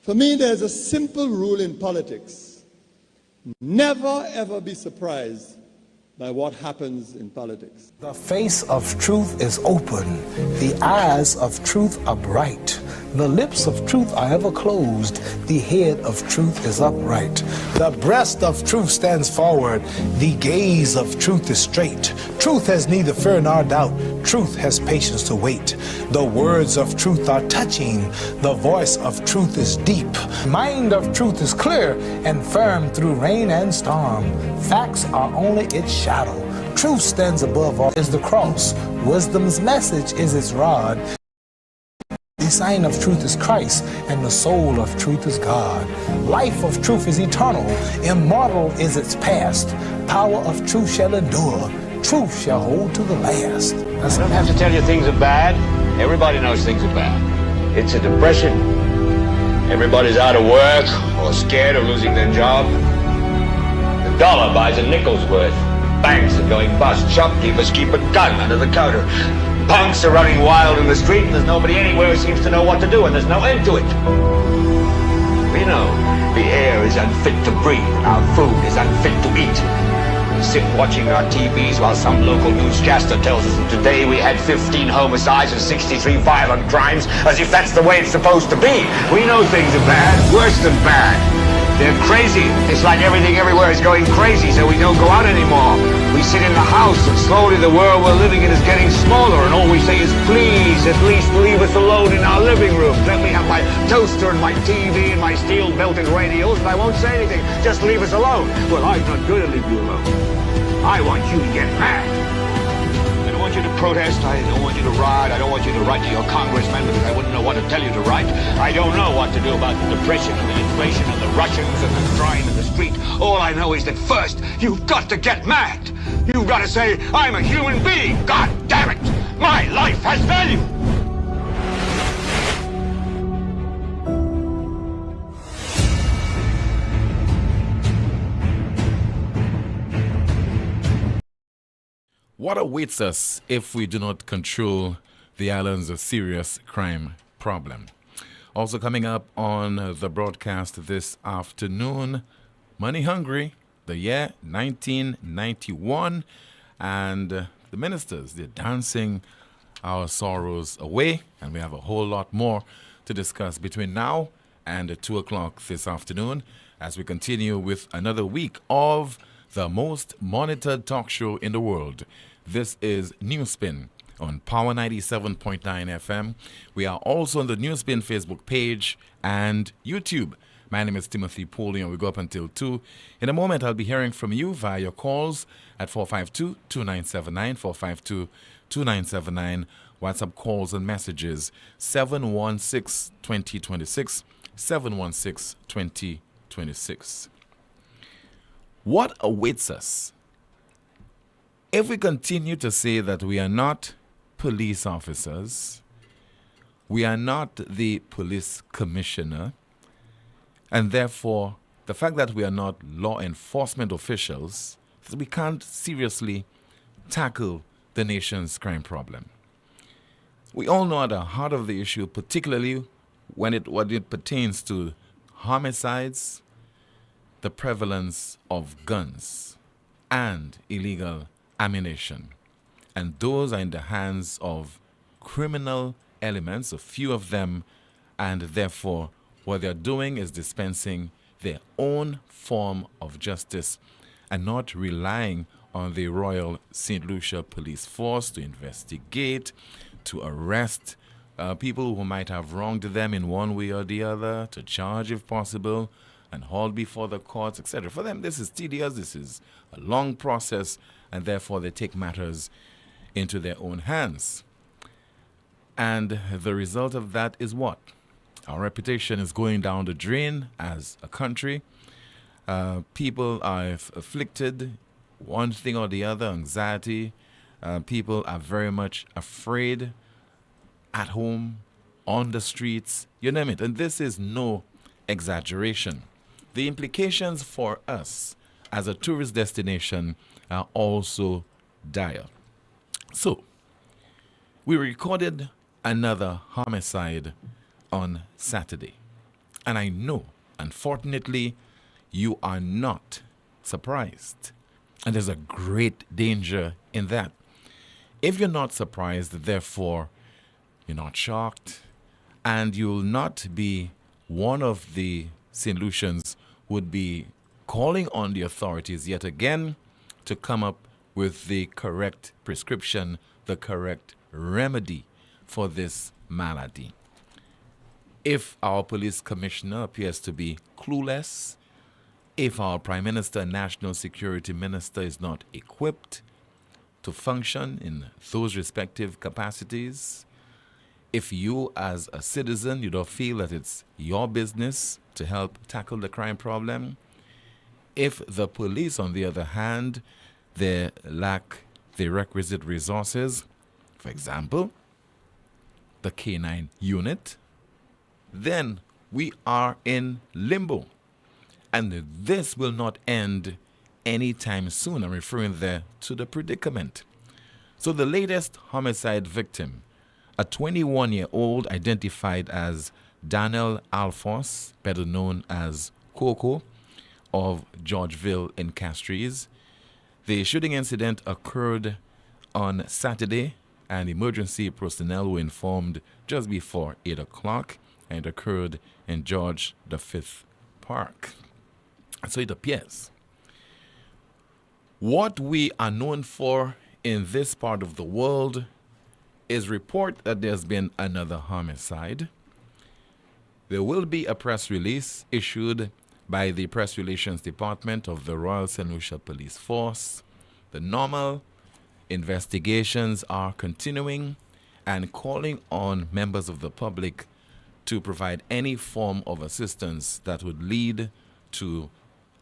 For me, there's a simple rule in politics. Never, ever be surprised by what happens in politics. The face of truth is open. The eyes of truth are bright. The lips of truth are ever closed. The head of truth is upright. The breast of truth stands forward. The gaze of truth is straight. Truth has neither fear nor doubt. Truth has patience to wait. The words of truth are touching. The voice of truth is deep. Mind of truth is clear and firm through rain and storm. Facts are only its shadow. Truth stands above all is the cross. Wisdom's message is its rod. The sign of truth is Christ, and the soul of truth is God. Life of truth is eternal. Immortal is its past. Power of truth shall endure. Truth shall hold to the last. I don't have to tell you things are bad. Everybody knows things are bad. It's a depression. Everybody's out of work or scared of losing their job. The dollar buys a nickel's worth. Banks are going bust. Shopkeepers keep a gun under the counter. Punks are running wild in the street, and there's nobody anywhere who seems to know what to do, and there's no end to it. We know the air is unfit to breathe, and our food is unfit to eat. We sit watching our TVs while some local newscaster tells us that today we had 15 homicides and 63 violent crimes, as if that's the way it's supposed to be. We know things are bad, worse than bad. They're crazy. It's like everything everywhere is going crazy, so we don't go out anymore. We sit in the house, and slowly the world we're living in is getting smaller, and all we say is, please, at least leave us alone in our living room. Let me have my toaster and my TV and my steel-belted radios, and I won't say anything. Just leave us alone. Well, I'm not going to leave you alone. I want you to get mad. I don't want you to protest. I don't want you to riot. I don't want you to write to your congressman because I wouldn't know what to tell you to write. I don't know what to do about the depression and the inflation and the Russians and the crime in the street. All I know is that first, you've got to get mad. You've got to say, I'm a human being. God damn it. My life has value. What awaits us if we do not control the island's serious crime problem? Also coming up on the broadcast this afternoon, Money Hungry, the year 1991, and the ministers, they're dancing our sorrows away, and we have a whole lot more to discuss between now and 2 o'clock this afternoon as we continue with another week of the most monitored talk show in the world. This is NewsSpin on Power 97.9 FM. We are also on the NewsSpin Facebook page and YouTube. My name is Timothy Poleon. We go up until 2. In a moment, I'll be hearing from you via your calls at 452-2979, 452-2979. WhatsApp calls and messages 716-2026, 716-2026. What awaits us if we continue to say that we are not police officers, we are not the police commissioner, and therefore the fact that we are not law enforcement officials, we can't seriously tackle the nation's crime problem? We all know at the heart of the issue, particularly when it pertains to homicides, the prevalence of guns and illegal ammunition. And those are in the hands of criminal elements, a few of them, and therefore what they're doing is dispensing their own form of justice and not relying on the Royal St. Lucia Police Force to investigate, to arrest people who might have wronged them in one way or the other, to charge if possible, and hauled before the courts, etc. For them, this is tedious, this is a long process, and therefore they take matters into their own hands. And the result of that is what? Our reputation is going down the drain as a country. People are afflicted, one thing or the other, anxiety. People are very much afraid at home, on the streets, you name it. And this is no exaggeration. The implications for us as a tourist destination are also dire. So, we recorded another homicide on Saturday. And I know, unfortunately, you are not surprised. And there's a great danger in that. If you're not surprised, therefore, you're not shocked, and you'll not be one of the solutions would be calling on the authorities yet again to come up with the correct prescription, the correct remedy for this malady. If our police commissioner appears to be clueless, if our prime minister and national security minister is not equipped to function in those respective capacities, if you as a citizen, you don't feel that it's your business to help tackle the crime problem, if the police, on the other hand, they lack the requisite resources, for example, the K9 unit, then we are in limbo. And this will not end anytime soon. I'm referring there to the predicament. So the latest homicide victim, a 21-year-old identified as Daniel Alphonse, better known as Coco, of Georgeville in Castries. The shooting incident occurred on Saturday, and emergency personnel were informed just before 8 o'clock, and it occurred in George V Park. So it appears what we are known for in this part of the world is report that there's been another homicide. There will be a press release issued by the Press Relations Department of the Royal St. Lucia Police Force. The normal investigations are continuing and calling on members of the public to provide any form of assistance that would lead to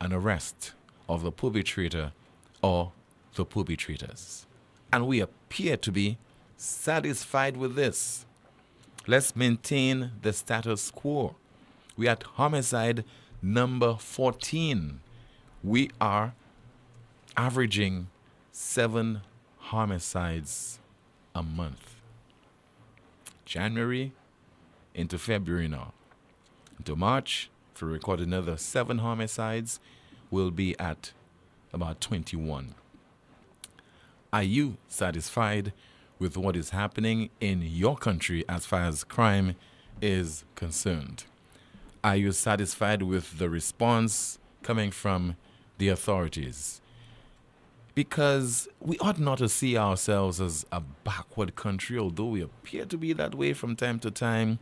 an arrest of the perpetrator or the perpetrators. And we appear to be satisfied with this. Let's maintain the status quo. We are at homicide number 14. We are averaging 7 homicides a month. January into February now. Into March, if we record another 7 homicides, we'll be at about 21. Are you satisfied with what is happening in your country as far as crime is concerned? Are you satisfied with the response coming from the authorities? Because we ought not to see ourselves as a backward country, although we appear to be that way from time to time.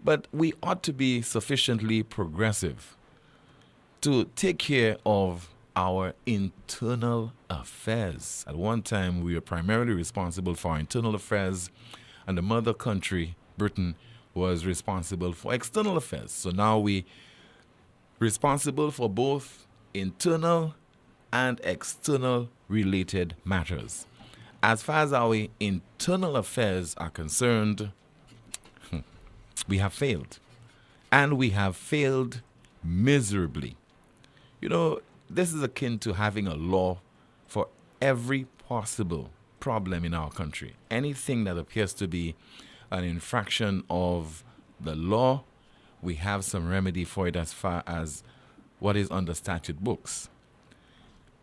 But we ought to be sufficiently progressive to take care of our internal affairs. At one time, we were primarily responsible for our internal affairs, and the mother country, Britain, was responsible for external affairs. So now we responsible for both internal and external related matters. As far as our internal affairs are concerned, we have failed. And we have failed miserably. You know, this is akin to having a law for every possible problem in our country. Anything that appears to be an infraction of the law, we have some remedy for it as far as what is on the statute books.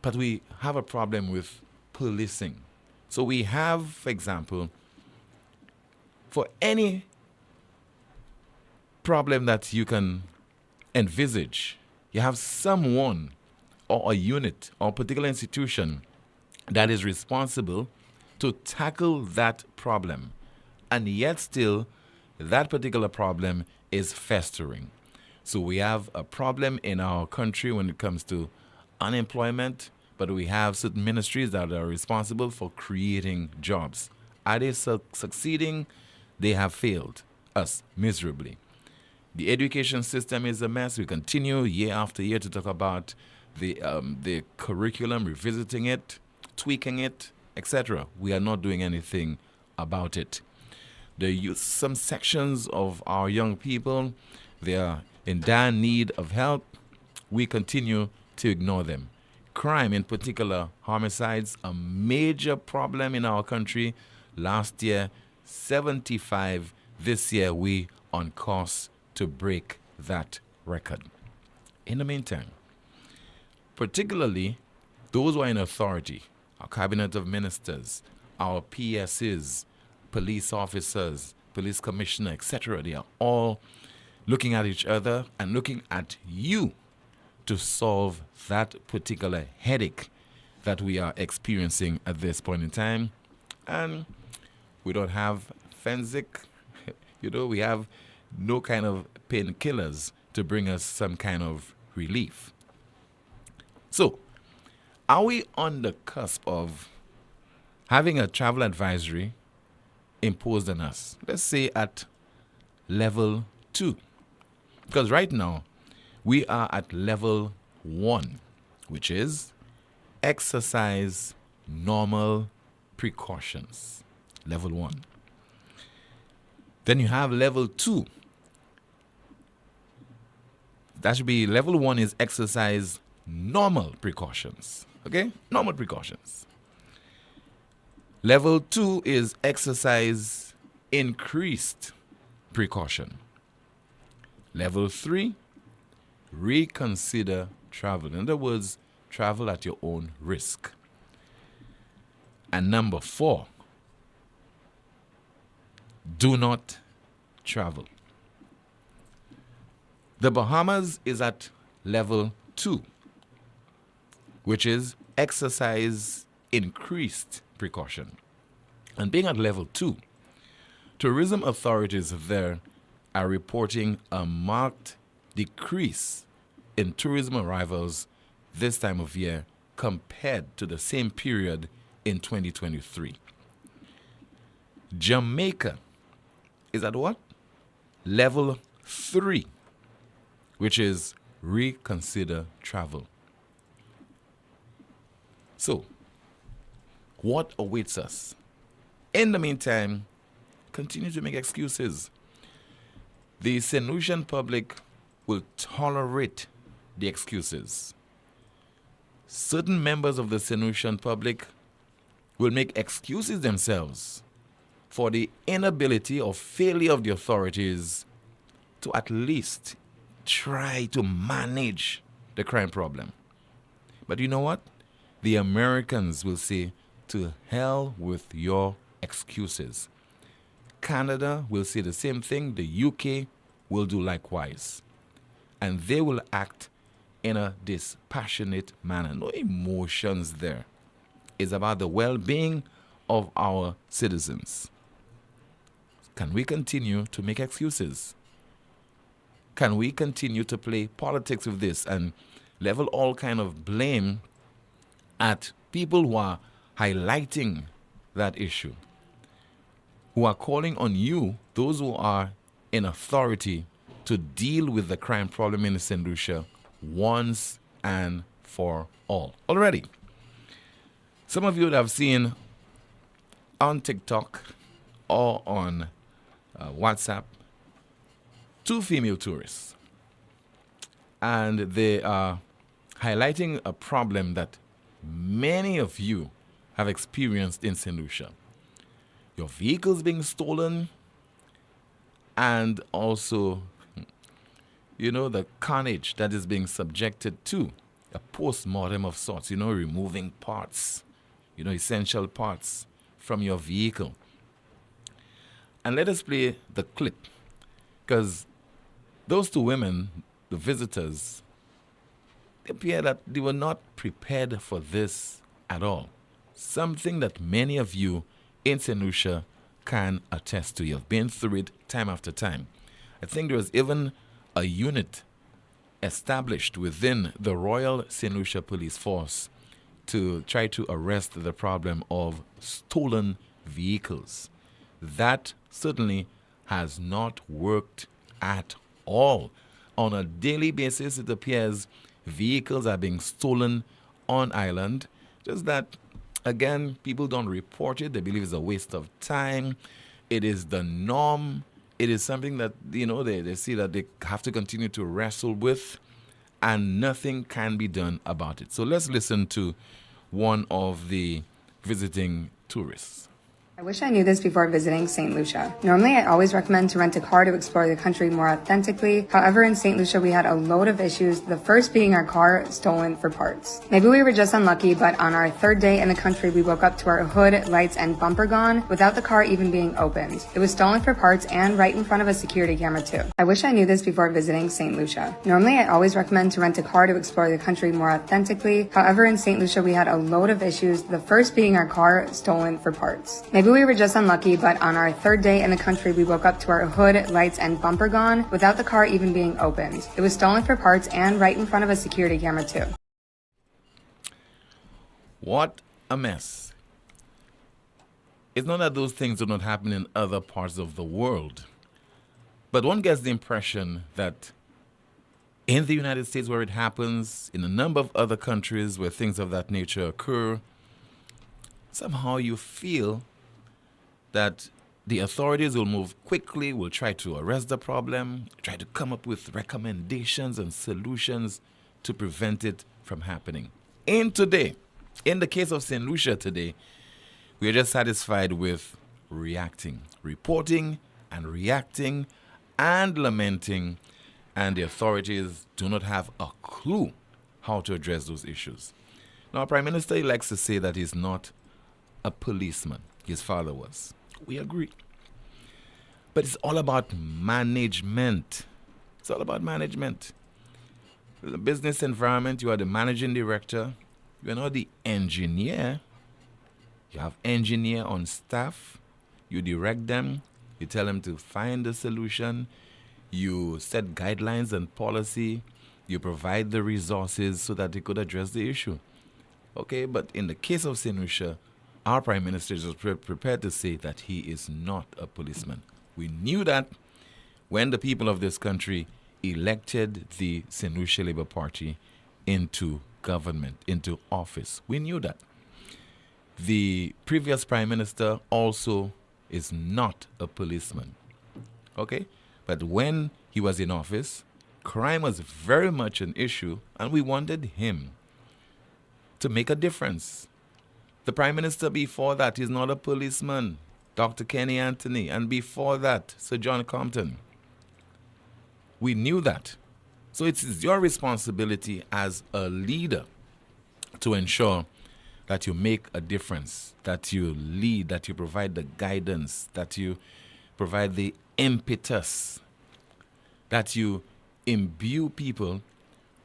But we have a problem with policing. So we have, for example, for any problem that you can envisage, you have someone or a unit or a particular institution that is responsible to tackle that problem. And yet still, that particular problem is festering. So we have a problem in our country when it comes to unemployment, but we have certain ministries that are responsible for creating jobs. Are they succeeding? They have failed us miserably. The education system is a mess. We continue year after year to talk about the curriculum, revisiting it, tweaking it, etc. We are not doing anything about it. Some sections of our young people, they are in dire need of help. We continue to ignore them. Crime, in particular, homicides, a major problem in our country. Last year, 75. This year, we on course to break that record. In the meantime, particularly those who are in authority, our cabinet of ministers, our PSs, police officers, police commissioner, etc., they are all looking at each other and looking at you to solve that particular headache that we are experiencing at this point in time. And we don't have Fensic, we have no kind of painkillers to bring us some kind of relief. So, are we on the cusp of having a travel advisory imposed on us? Let's say at level 2. Because right now, we are at level 1, which is exercise normal precautions. Level 1. Then you have level 2. That should be level 1 is exercise normal precautions. Okay? Normal precautions. Level 2 is exercise increased precaution. Level 3, reconsider travel. In other words, travel at your own risk. And number 4, do not travel. The Bahamas is at level 2, which is exercise increased precaution. And being at level 2, tourism authorities there are reporting a marked decrease in tourism arrivals this time of year compared to the same period in 2023. Jamaica is at what? Level 3, which is reconsider travel. So, what awaits us? In the meantime, continue to make excuses. The St. Lucian public will tolerate the excuses. Certain members of the St. Lucian public will make excuses themselves for the inability or failure of the authorities to at least try to manage the crime problem. But you know what? The Americans will say, to hell with your excuses. Canada will say the same thing. The UK will do likewise. And they will act in a dispassionate manner. No emotions there. It's about the well-being of our citizens. Can we continue to make excuses? Can we continue to play politics with this and level all kind of blame at people who are highlighting that issue, who are calling on you, those who are in authority, to deal with the crime problem in St. Lucia once and for all? Already, some of you would have seen on TikTok or on WhatsApp 2 female tourists, and they are highlighting a problem that many of you have experienced in St. Lucia. Your vehicles being stolen, and also, the carnage that is being subjected to a post-mortem of sorts, removing parts, essential parts from your vehicle. And let us play the clip, because those 2 women, the visitors, it appeared that they were not prepared for this at all. Something that many of you in St. Lucia can attest to. You've been through it time after time. I think there was even a unit established within the Royal St. Lucia Police Force to try to arrest the problem of stolen vehicles. That certainly has not worked at all. On a daily basis, it appears vehicles are being stolen on island. Just that, again, people don't report it. They believe it's a waste of time. It is the norm. It is something that, they see that they have to continue to wrestle with, and nothing can be done about it. So let's listen to one of the visiting tourists. I wish I knew this before visiting St. Lucia. Normally, I always recommend to rent a car to explore the country more authentically. However, in St. Lucia, we had a load of issues, the first being our car stolen for parts. Maybe we were just unlucky, but on our third day in the country, we woke up to our hood, lights, and bumper gone without the car even being opened. It was stolen for parts and right in front of a security camera too. I wish I knew this before visiting St. Lucia. Normally, I always recommend to rent a car to explore the country more authentically. However, in St. Lucia, we had a load of issues, the first being our car stolen for parts. Maybe we were just unlucky, but on our third day in the country, we woke up to our hood, lights, and bumper gone without the car even being opened. It was stolen for parts and right in front of a security camera too. What a mess. It's not that those things do not happen in other parts of the world, but one gets the impression that in the United States where it happens, in a number of other countries where things of that nature occur, somehow you feel that the authorities will move quickly, will try to arrest the problem, try to come up with recommendations and solutions to prevent it from happening. In the case of St. Lucia today, we are just satisfied with reporting and reacting and lamenting, and the authorities do not have a clue how to address those issues. Now, our Prime Minister likes to say that he's not a policeman. His father was. We agree. But it's all about management. It's all about management. In the business environment, you are the managing director. You are not the engineer. You have engineer on staff. You direct them. You tell them to find the solution. You set guidelines and policy. You provide the resources so that they could address the issue. Okay, but in the case of St. Lucia, our Prime Minister is prepared to say that he is not a policeman. We knew that when the people of this country elected the St. Lucia Labour Party into government, into office. We knew that. The previous Prime Minister also is not a policeman. Okay? But when he was in office, crime was very much an issue, and we wanted him to make a difference. The Prime Minister before that is not a policeman, Dr. Kenny Anthony, and before that, Sir John Compton. We knew that. So it is your responsibility as a leader to ensure that you make a difference, that you lead, that you provide the guidance, that you provide the impetus, that you imbue people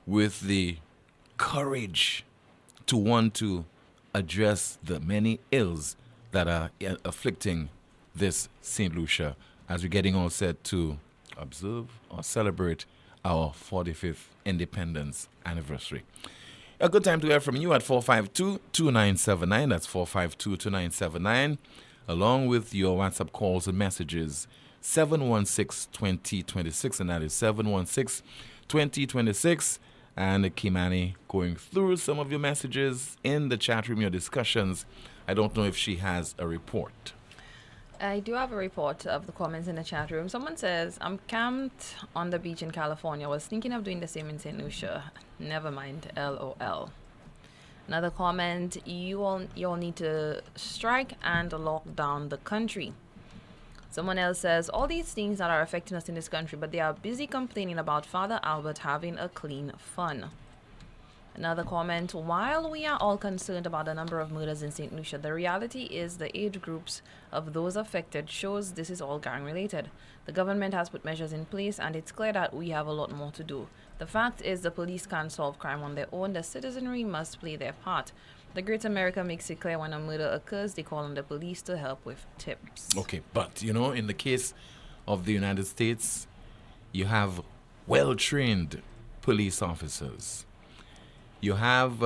with the courage to want to address the many ills that are afflicting this St. Lucia as we're getting all set to observe or celebrate our 45th independence anniversary. A good time to hear from you at 452-2979. That's 452-2979. Along with your WhatsApp calls and messages, 716-2026, and that is 716-2026. And Kimani going through some of your messages in the chat room, your discussions. I don't know if she has a report. I do have a report of the comments in the chat room. Someone says, I'm camped on the beach in California. Was thinking of doing the same in St. Lucia. Never mind, LOL. Another comment, you all need to strike and lock down the country. Someone else says, all these things that are affecting us in this country, but they are busy complaining about Father Albert having a clean fun. Another comment, while we are all concerned about the number of murders in St. Lucia, the reality is the age groups of those affected shows this is all gang related. The government has put measures in place and it's clear that we have a lot more to do. The fact is the police can't solve crime on their own. The citizenry must play their part. The Great America makes it clear when a murder occurs, they call on the police to help with tips. Okay, but in the case of the United States, you have well-trained police officers. You have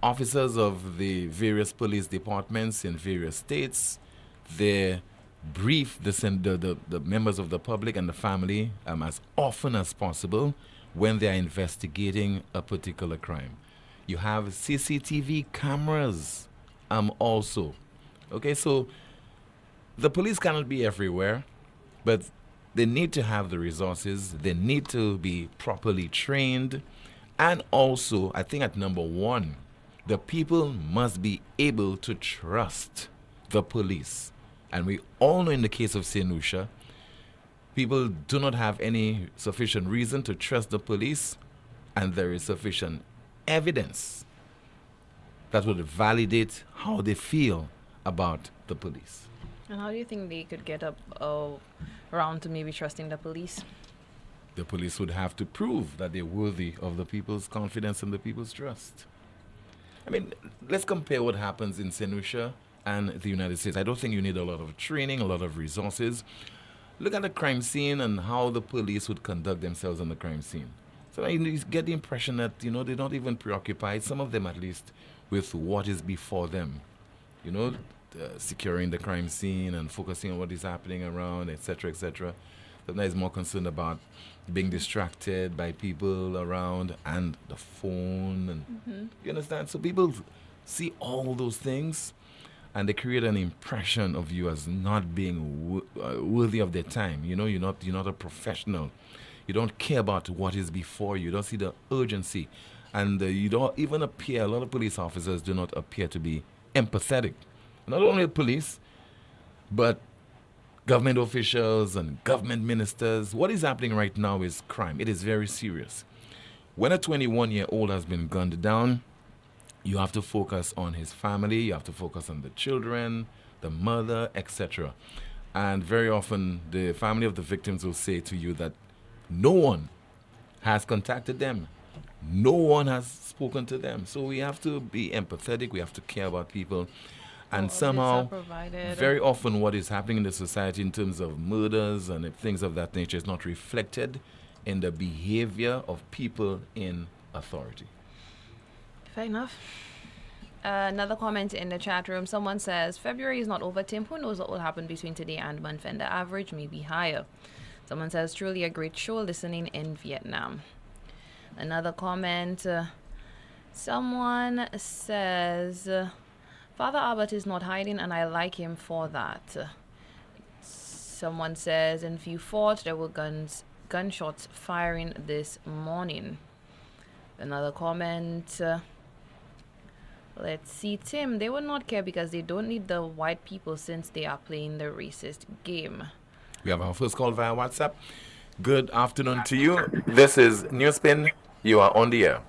officers of the various police departments in various states. They brief the members of the public and the family as often as possible when they are investigating a particular crime. You have CCTV cameras also. Okay, so the police cannot be everywhere, but they need to have the resources. They need to be properly trained. And also, I think at number one, The people must be able to trust the police. And we all know in the case of St. Lucia, people do not have any sufficient reason to trust the police, and there is sufficient evidence that would validate how they feel about the police. And how do you think they could get up around to maybe trusting the police? The police would have to prove that they're worthy of the people's confidence and the people's trust. I mean, let's compare what happens in St. Lucia and the United States. I don't think you need a lot of training, a lot of resources. Look at the crime scene and how the police would conduct themselves on the crime scene. So you get the impression that, they're not even preoccupied, some of them at least, with what is before them. Securing the crime scene and focusing on what is happening around, etc., etc. Sometimes more concerned about being distracted by people around and the phone. And you understand? So people see all those things, and they create an impression of you as not being worthy of their time. You're not a professional. You don't care about what is before you. You don't see the urgency. And you don't even appear, a lot of police officers do not appear to be empathetic. Not only police, but government officials and government ministers. What is happening right now is crime. It is very serious. When a 21-year-old has been gunned down, you have to focus on his family, you have to focus on the children, the mother, etc. And very often, the family of the victims will say to you that no one has contacted them. No one has spoken to them. So we have to be empathetic, we have to care about people. And somehow, very often what is happening in the society in terms of murders and things of that nature is not reflected in the behavior of people in authority. Fair enough. Another comment in the chat room. Someone says, February is not over, Tim. Who knows what will happen between today and month end? The average may be higher. Someone says, truly a great show listening in Vietnam. Another comment. Someone says, Father Albert is not hiding, and I like him for that. Someone says, in View Fort, there were gunshots firing this morning. Another comment. Let's see, Tim, they would not care because they don't need the white people since they are playing the racist game. We have our first call via WhatsApp. Good afternoon to you. This is NewsSpin. You are on the air.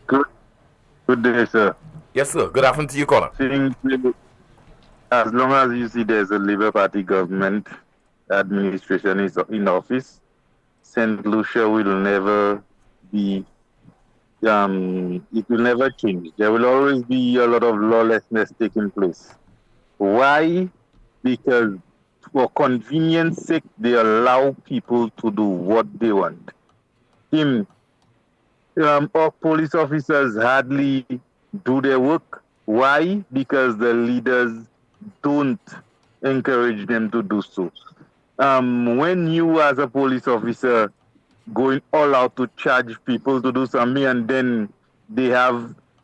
Good day, sir. Yes, sir. Good afternoon to you, caller. As long as you see there's a Labour Party government administration is in office, St. Lucia will never be, it will never change. There will always be a lot of lawlessness taking place. Why? Because for convenience sake, they allow people to do what they want. Our police officers hardly do their work. Why? Because the leaders don't encourage them to do so. When you as a police officer going all out to charge people to do something, and then they're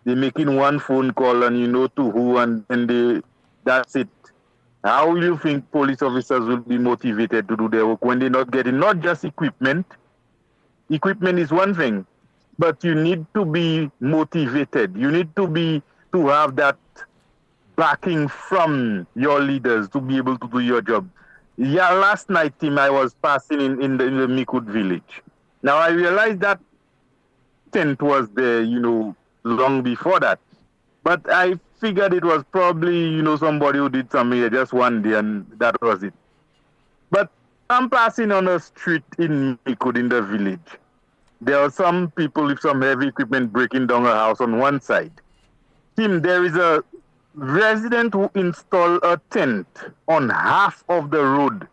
making one phone call and to who, and then that's it. How will you think police officers will be motivated to do their work when they're not getting not just equipment? Equipment is one thing, but you need to be motivated. You need to have that backing from your leaders to be able to do your job. Yeah, last night, Tim, I was passing in the Mikud village. Now I realized that tent was there, long before that. But I figured it was probably, somebody who did something here just one day, and that was it. But I'm passing on a street in Mikud in the village. There are some people with some heavy equipment breaking down a house on one side. Tim, there is a resident who installed a tent on half of the road.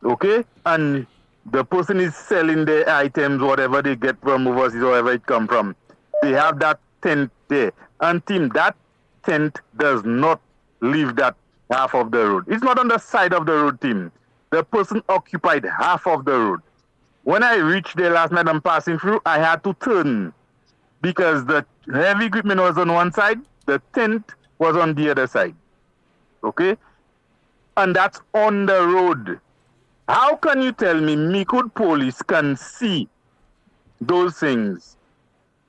Okay? And the person is selling their items, whatever they get from overseas, wherever it come from. They have that tent there. And Tim, that tent does not leave that half of the road. It's not on the side of the road, Tim. The person occupied half of the road. When I reached there last night and passing through, I had to turn because the heavy equipment was on one side, the tent was on the other side. Okay? And that's on the road. How can you tell me Mikud police can see those things?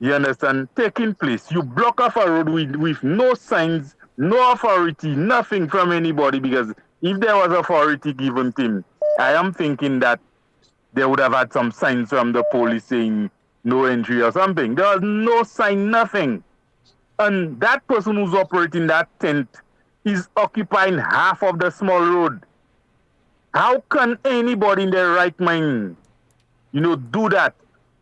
you understand, taking place. You block off a road with no signs, no authority, nothing from anybody, because if there was authority given to him, I am thinking that they would have had some signs from the police saying no entry or something. There was no sign, nothing. And that person who's operating that tent is occupying half of the small road. How can anybody in their right mind, do that?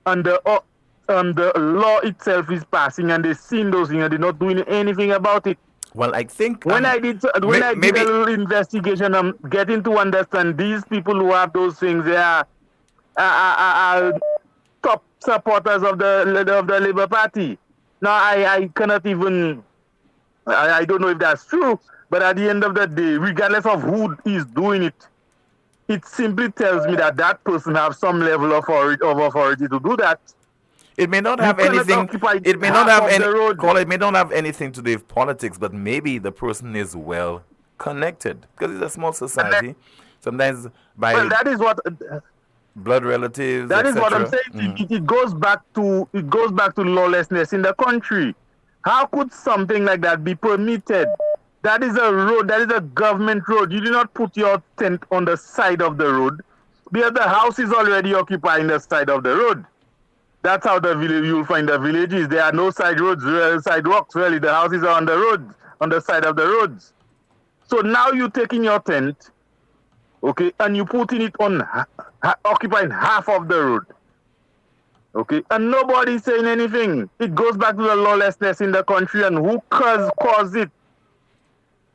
And the law itself is passing, and they've seen those things, and they're not doing anything about it. Well, I think When I did a little investigation, I'm getting to understand these people who have those things. They are top supporters of the Labour Party. Now, I cannot even. I don't know if that's true, but at the end of the day, regardless of who is doing it, it simply tells me that that person has some level of authority to do that. it may not have anything. It may not have any. It may not have anything to do with politics, but maybe the person is well connected because it's a small society. Sometimes by that is what blood relatives. That is what I'm etc. saying. It goes back to lawlessness in the country. How could something like that be permitted? That is a road. That is a government road. You do not put your tent on the side of the road because the house is already occupying the side of the road. That's how the village you'll find the villages. There are no side roads, sidewalks. Really, the houses are on the road, on the side of the roads. So now you're taking your tent, okay, and you're putting it on occupying half of the road. Okay, and nobody's saying anything. It goes back to the lawlessness in the country and who caused it.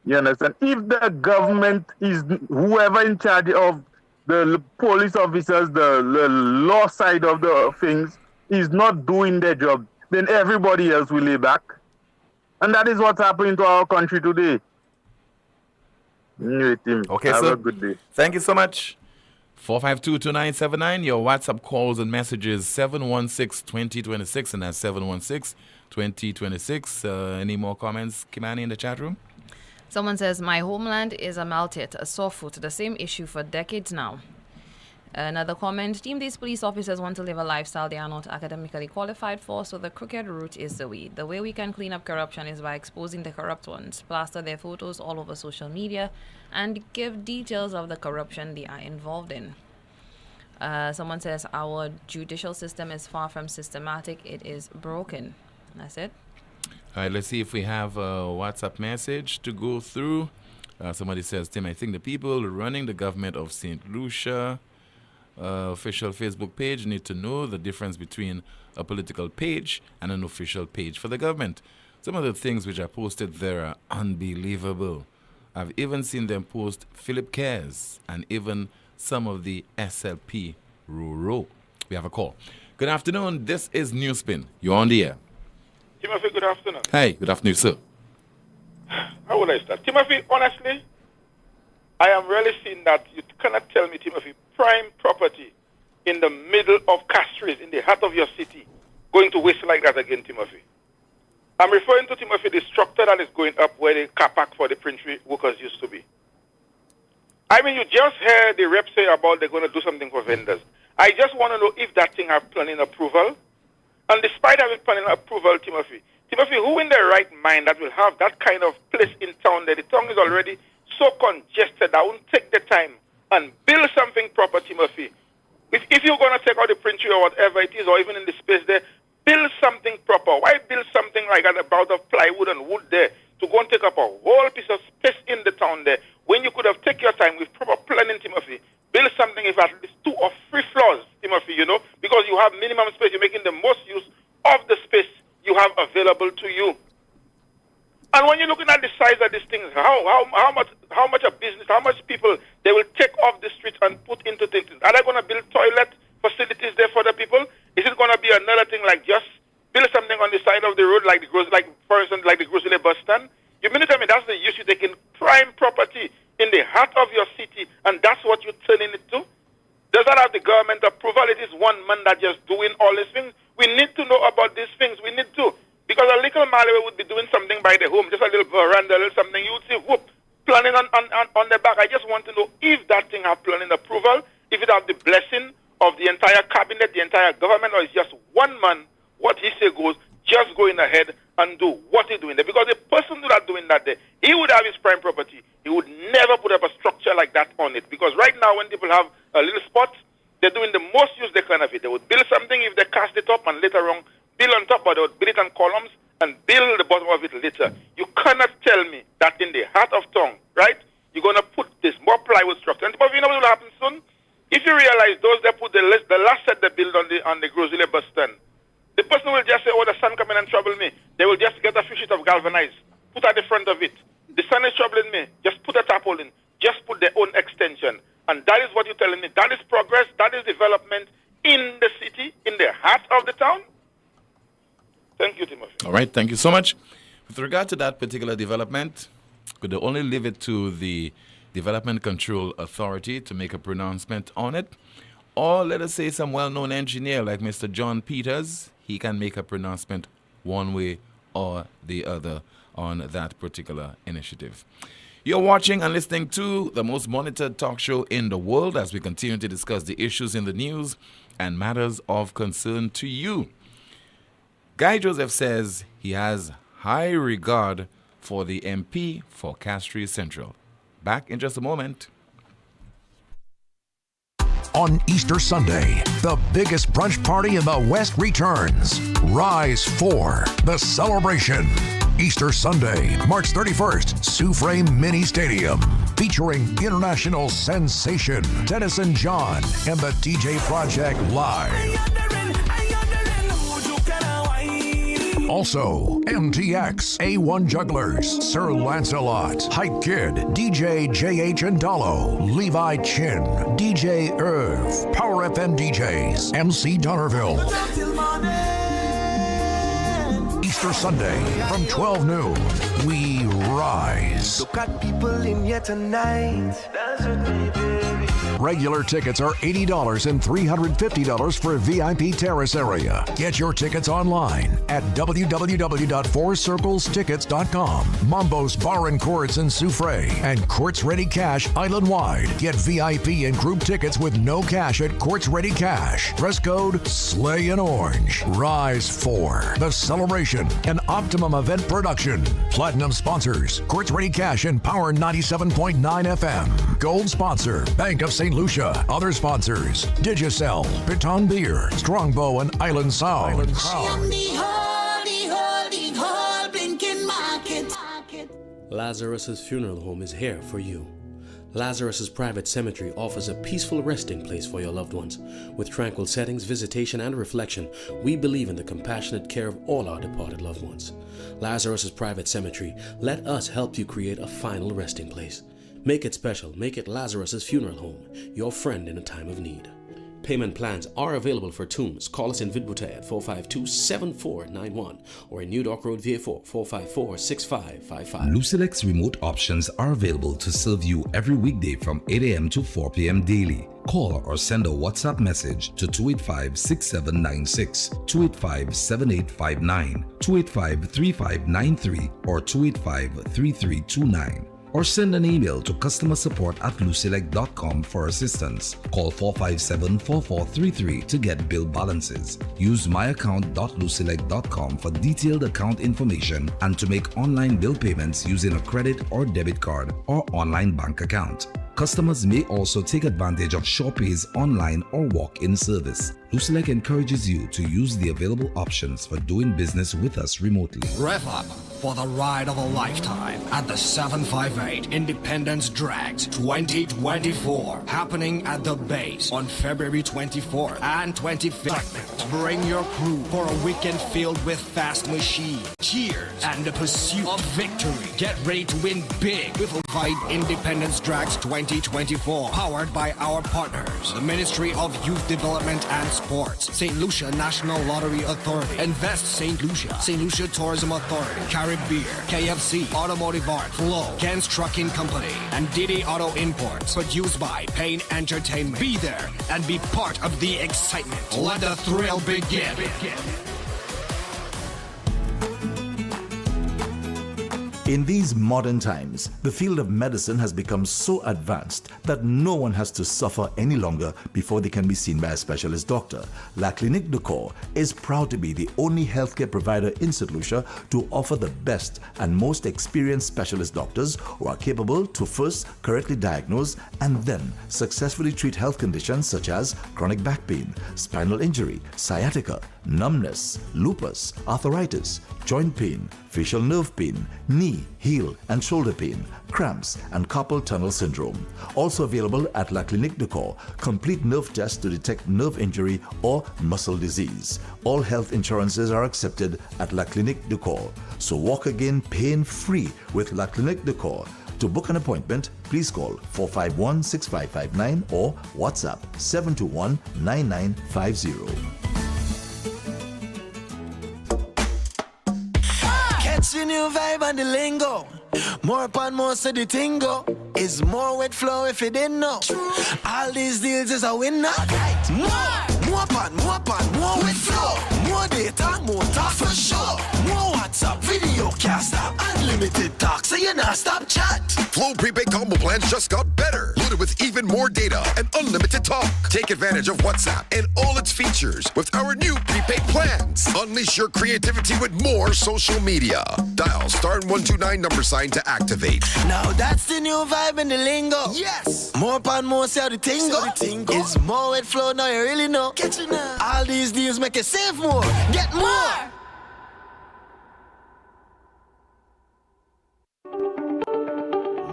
You understand? If the government is whoever in charge of the police officers, the law side of the things, is not doing their job, then everybody else will lay back. And that is what's happening to our country today. Anyway, Tim, okay, have sir. a good day. Thank you so much. 452-2979. Your WhatsApp calls and messages 716-2026, and that's 716-2026. Any more comments, Kimani, in the chat room? Someone says, my homeland is a melted, a sore foot, the same issue for decades now. Another comment, Team, these police officers want to live a lifestyle they are not academically qualified for, so the crooked route is the way. The way we can clean up corruption is by exposing the corrupt ones, plaster their photos all over social media, and give details of the corruption they are involved in. Someone says, our judicial system is far from systematic, it is broken. That's it. All right, let's see if we have a WhatsApp message to go through. Somebody says, Tim, I think the people running the government of St. Lucia official Facebook page need to know the difference between a political page and an official page for the government. Some of the things which are posted there are unbelievable. I've even seen them post Philip Cares and even some of the SLP Ruro. We have a call. Good afternoon. This is NewsSpin. You're on the air. Timothy, good afternoon. Hi, good afternoon, sir. How would I start? Timothy, honestly, I am really seeing that you cannot tell me, Timothy, prime property in the middle of Castries, in the heart of your city, going to waste like that again, Timothy. I'm referring to, Timothy, the structure that is going up where the car park for the Printry workers used to be. I mean, you just heard the rep say about they're going to do something for vendors. I just want to know if that thing has planning approval. And despite having planning approval, Timothy, who in their right mind that will have that kind of place in town there? The town is already so congested. I won't take the time and build something proper, Timothy. If you're going to take out the Printry or whatever it is, or even in the space there, build something proper. Why build something like that about of plywood and wood there to go and take up a whole piece of space in the town there when you could have taken your time with proper planning, Timothy? Build something if at least 2 or 3 floors, Timothy, because you have minimum space. You're making the most use of the space you have available to you. And when you're looking at the size of these things, how much a business, how much people they will take off the street and put into things. Are they going to build toilet facilities there for the people? Is it going to be another thing like just build something on the side of the road, for instance, like the grocery bus stand? You mean to tell me that's the use you take in prime property in the heart of your city, and that's what you're turning it to? Does that have the government approval? It is one man that just doing all these things. We need to know about these things. We need to. Because a little Malawi would be doing something by the home, just a little veranda, a little something, you would see, whoop, planning on the back. I just want to know if that thing have planning approval, if it have the blessing of the entire cabinet, the entire government, or it's just one man what he say goes, just go in ahead and do what he's doing there. Because the person who are doing that there, he would have his prime property. He would never put up a structure like that on it. Because right now when people have a little spot, they're doing the most use they can of it. They would build something if they cast it up and later on build on top, or they would build it on columns and build the bottom of it later. You cannot tell me that in the heart of town, right, you're going to put this more plywood structure. And you know what will happen soon? If you realize those that put the last set they build on the Groseille bus stand, the person will just say, oh, the sun coming and trouble me. They will just get a few sheets of galvanized, put at the front of it. The sun is troubling me. Just put a tarpaulin. Just put their own extension. And that is what you're telling me. That is progress. That is development in the city, in the heart of the town. Thank you, Timothy. All right, thank you so much. With regard to that particular development, could they only leave it to the Development Control Authority to make a pronouncement on it? Or let us say some well-known engineer like Mr. John Peters, he can make a pronouncement one way or the other on that particular initiative. You're watching and listening to the most monitored talk show in the world as we continue to discuss the issues in the news and matters of concern to you. Guy Joseph says he has high regard for the MP for Castries Central. Back in just a moment. On Easter Sunday, the biggest brunch party in the West returns. Rise 4, the celebration. Easter Sunday, March 31st, Soufriere Mini Stadium. Featuring international sensation Tennyson John and the DJ Project live. Also, MTX, A1 Jugglers, Sir Lancelot, Hype Kid, DJ JH Indalo, Levi Chin, DJ Irv, Power FM DJs, MC Donnerville. Easter Sunday from 12 noon, we rise. Look at people in here tonight. Dance with me, baby. Regular tickets are $80 and $350 for VIP terrace area. Get your tickets online at www.fourcirclestickets.com. Mambo's Bar and Courts in Soufriere and Courts Ready Cash island-wide. Get VIP and group tickets with no cash at Courts Ready Cash. Dress code Slay in Orange. Rise 4, the celebration, an Optimum event production. Platinum sponsors, Courts Ready Cash and Power 97.9 FM. Gold sponsor, Bank of St. Lucia. Other sponsors, Digicel, Baton Beer, Strongbow, and Island Sound. Lazarus's Funeral Home is here for you. Lazarus's Private Cemetery offers a peaceful resting place for your loved ones. With tranquil settings, visitation, and reflection, we believe in the compassionate care of all our departed loved ones. Lazarus's Private Cemetery, let us help you create a final resting place. Make it special. Make it Lazarus's Funeral Home, your friend in a time of need. Payment plans are available for tombs. Call us in Vidbouté at 452-7491 or in New Dock Road, VA4, 454-6555. Lucilex remote options are available to serve you every weekday from 8 a.m. to 4 p.m. daily. Call or send a WhatsApp message to 285-6796, 285-7859, 285-3593 or 285-3329. Or send an email to customersupport@lucilec.com for assistance. Call 457-4433 to get bill balances. Use myaccount.lucilec.com for detailed account information and to make online bill payments using a credit or debit card or online bank account. Customers may also take advantage of SurePay's online or walk-in service. Lucilec encourages you to use the available options for doing business with us remotely. Rev up for the ride of a lifetime at the 758 Independence Drags 2024, happening at the base on February 24th and 25th. Bring your crew for a weekend filled with fast machines, cheers, and the pursuit of victory. Get ready to win big with Fight Independence Drags 2024, powered by our partners, the Ministry of Youth Development and Sports, St. Lucia National Lottery Authority, Invest St. Lucia Tourism Authority, Caribbean, KFC, Automotive Art, Flow, Ken's Trucking Company, and Diddy Auto Imports. Produced by Payne Entertainment. Be there and be part of the excitement. Let the thrill begin. In these modern times, the field of medicine has become so advanced that no one has to suffer any longer before they can be seen by a specialist doctor. La Clinique de Corps is proud to be the only healthcare provider in St. Lucia to offer the best and most experienced specialist doctors who are capable to first correctly diagnose and then successfully treat health conditions such as chronic back pain, spinal injury, sciatica, numbness, lupus, arthritis, joint pain, facial nerve pain, knee, heel and shoulder pain, cramps and carpal tunnel syndrome. Also available at La Clinique de Corps, complete nerve tests to detect nerve injury or muscle disease. All health insurances are accepted at La Clinique de Corps. So walk again pain-free with La Clinique de Corps. To book an appointment, please call 451-6559 or WhatsApp 721-9950. Catch the new vibe and the lingo. More upon more, so the tingo is more wet flow if you didn't know. All these deals is a winner. More upon more wet flow. More data, more talk for sure. More WhatsApp, video caster, unlimited talk, so you not stop chat. Flow prepaid combo plans just got better. Loaded with even more data and unlimited talk. Take advantage of WhatsApp and all its features with our new prepaid plans. Unleash your creativity with more social media. Dial *129 $ to activate. Now that's the new vibe in the lingo. Yes. More upon more, say how the tingo. Is more wet flow, now you really know. Catch it now. All these deals make you save more. Get more.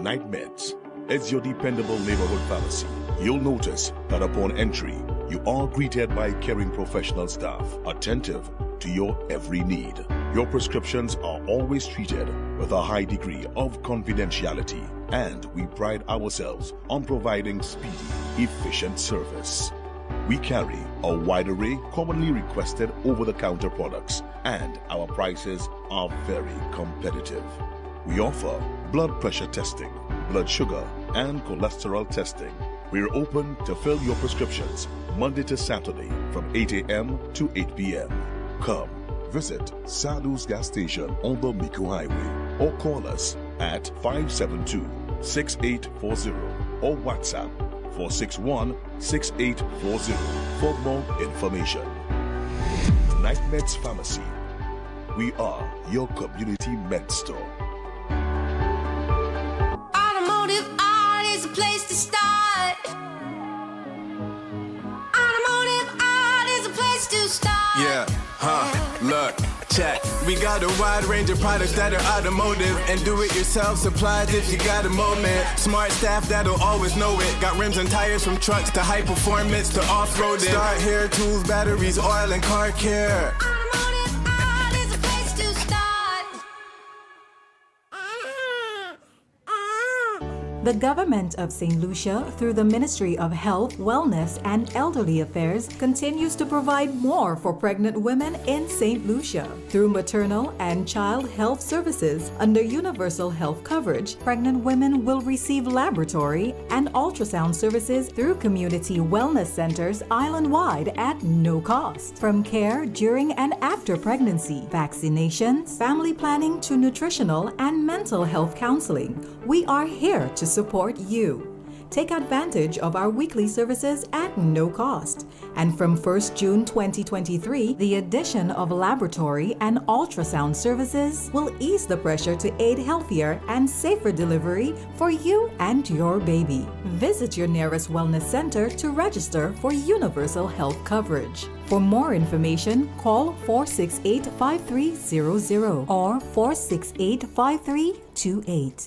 Night Meds is your dependable neighborhood pharmacy. You'll notice that upon entry, you are greeted by caring professional staff, attentive to your every need. Your prescriptions are always treated with a high degree of confidentiality, and we pride ourselves on providing speedy, efficient service. We carry a wide array commonly requested over-the-counter products, and our prices are very competitive. We offer blood pressure testing, blood sugar, and cholesterol testing. We're open to fill your prescriptions Monday to Saturday from 8 a.m. to 8 p.m. Come visit Sadu's gas station on the Miku Highway or call us at 572-6840 or WhatsApp 461-6840 for more information. Night Meds Pharmacy. We are your community med store. Automotive art is a place to start. Automotive art is a place to start. Yeah, look, check. We got a wide range of products that are automotive and do-it-yourself supplies if you got a moment. Smart staff that'll always know it. Got rims and tires from trucks to high performance to off-roading. Start hair tools, batteries, oil, and car care. Automotive art is a place to start. The government of St. Lucia, through the Ministry of Health, Wellness, and Elderly Affairs, continues to provide more for pregnant women in St. Lucia. Through maternal and child health services under universal health coverage, pregnant women will receive laboratory and ultrasound services through community wellness centers island-wide at no cost. From care during and after pregnancy, vaccinations, family planning to nutritional and mental health counseling, we are here to support you. Take advantage of our weekly services at no cost. And from 1st June 2023, the addition of laboratory and ultrasound services will ease the pressure to aid healthier and safer delivery for you and your baby. Visit your nearest wellness center to register for universal health coverage. For more information, call 468-5300 or 468-5328.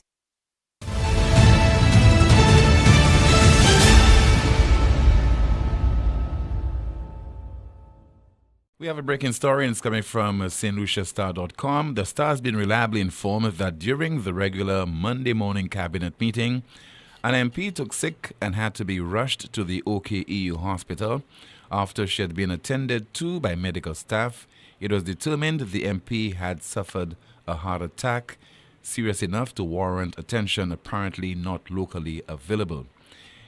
We have a breaking story, and it's coming from stluciastar.com. The Star has been reliably informed that during the regular Monday morning cabinet meeting, an MP took sick and had to be rushed to the OKEU hospital after she had been attended to by medical staff. It was determined the MP had suffered a heart attack, serious enough to warrant attention apparently not locally available.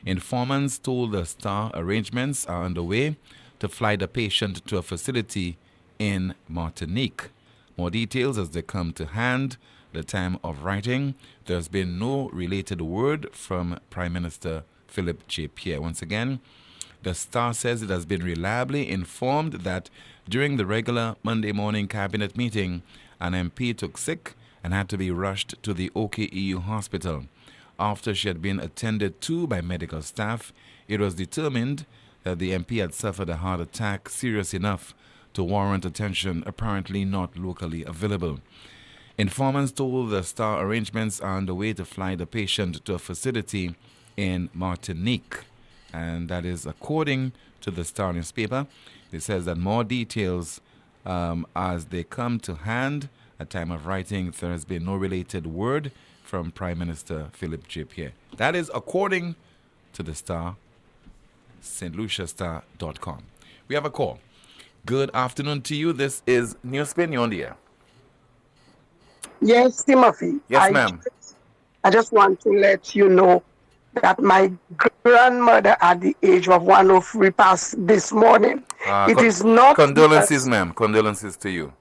Informants told the Star arrangements are underway to fly the patient to a facility in Martinique. More details as they come to hand. the time of writing, there's been no related word from Prime Minister Philip J. Pierre. Once again, the Star says it has been reliably informed that during the regular Monday morning cabinet meeting, an MP took sick and had to be rushed to the OKEU hospital. After she had been attended to by medical staff, it was determined that the MP had suffered a heart attack serious enough to warrant attention apparently not locally available. Informants told the Star arrangements are underway to fly the patient to a facility in Martinique. And that is according to the Star newspaper. It says that more details as they come to hand. At time of writing, there has been no related word from Prime Minister Philip J. Pierre. That is according to the Star, stluciastar.com. We have a call. Good afternoon to you. This is NewsSpin. You're on the air. Yes, Timothy. Yes, ma'am. I just want to let you know that my grandmother at the age of 103 passed this morning. It is not... Condolences, ma'am. Condolences to you.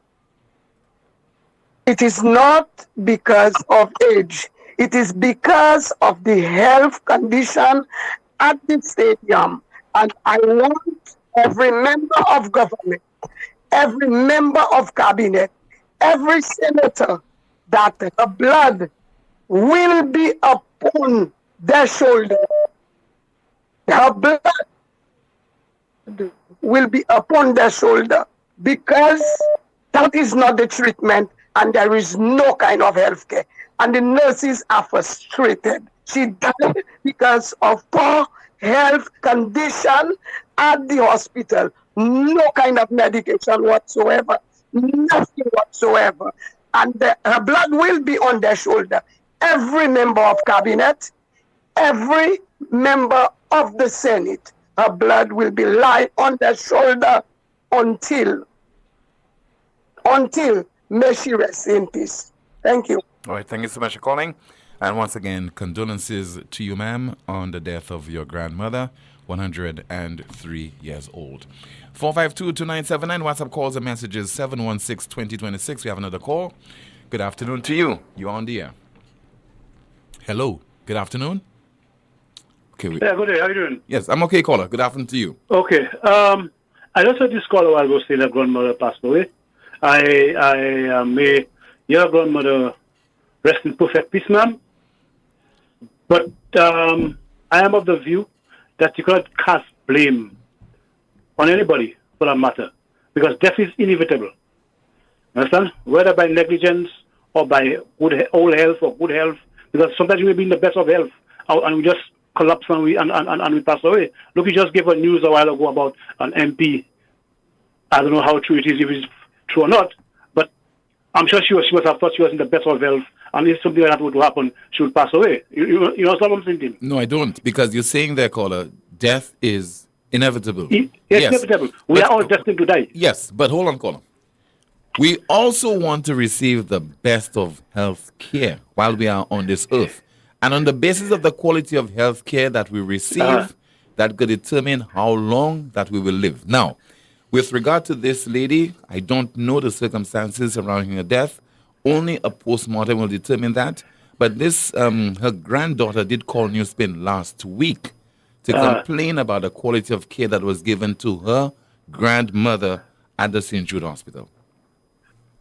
It is not because of age. It is because of the health condition at the stadium. And I want every member of government, every member of cabinet, every senator, that the blood will be upon their shoulder. Her blood will be upon their shoulder, because that is not the treatment and there is no kind of health care. And the nurses are frustrated. She died because of poor health condition at the hospital. No kind of medication whatsoever. Nothing whatsoever. And her blood will be on their shoulder. Every member of cabinet, every member of the Senate, her blood will be lying on their shoulder until may she rest in peace. Thank you. All right, thank you so much for calling. And once again, condolences to you, ma'am, on the death of your grandmother, 103 years old. 452-2979, WhatsApp calls and messages, 716-2026. We have another call. Good afternoon to you. You're on the air. Hello. Good afternoon. Okay. Yeah, good day. How are you doing? Yes, I'm okay, caller. Good afternoon to you. Okay. I just heard this call a while ago saying that grandmother passed away. May your grandmother rest in perfect peace, ma'am. But I am of the view that you cannot cast blame on anybody for that matter, because death is inevitable. Understand? Whether by negligence or by old health or good health, because sometimes you may be in the best of health and we just collapse and we pass away. Look, you just gave a news a while ago about an MP. I don't know how true it is, if it's true or not, but I'm sure she must have thought she was in the best of health, and if something like that would happen, she would pass away. You know what I'm thinking? No, I don't, because you're saying there, caller, death is inevitable. It's inevitable. We are all destined to die. Yes, but hold on, caller. We also want to receive the best of health care while we are on this earth. And on the basis of the quality of health care that we receive, that could determine how long that we will live. Now, with regard to this lady, I don't know the circumstances surrounding her death. Only a postmortem will determine that. But this, her granddaughter did call NewsSpin last week to complain about the quality of care that was given to her grandmother at the St. Jude Hospital.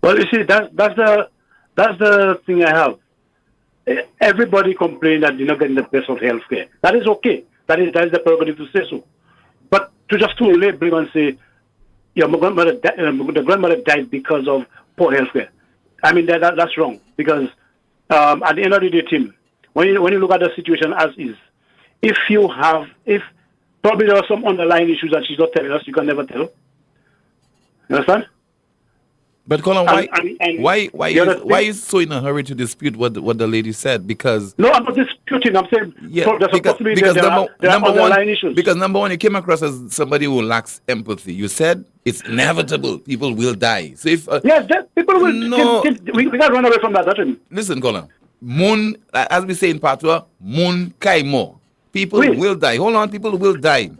Well, you see, that's the thing I have. Everybody complain that you're not getting the best of health care. That is okay. That is the prerogative to say so. But to just totally blame and say, the grandmother died because of poor health care. I mean, that's wrong. Because at the end of the day, Tim, when you look at the situation as is, if probably there are some underlying issues that she's not telling us, you can never tell. You understand? But Colin, why are you so in a hurry to dispute what the lady said? Because no, I'm not disputing. I'm saying there's a possibility because there are underlying issues. Because number one, you came across as somebody who lacks empathy. You said it's inevitable; people will die. So if people will, no, we can't run away from that. Listen, Colin. Moon, as we say in Patois, moon kaimo. People will die. Hold on, people will die.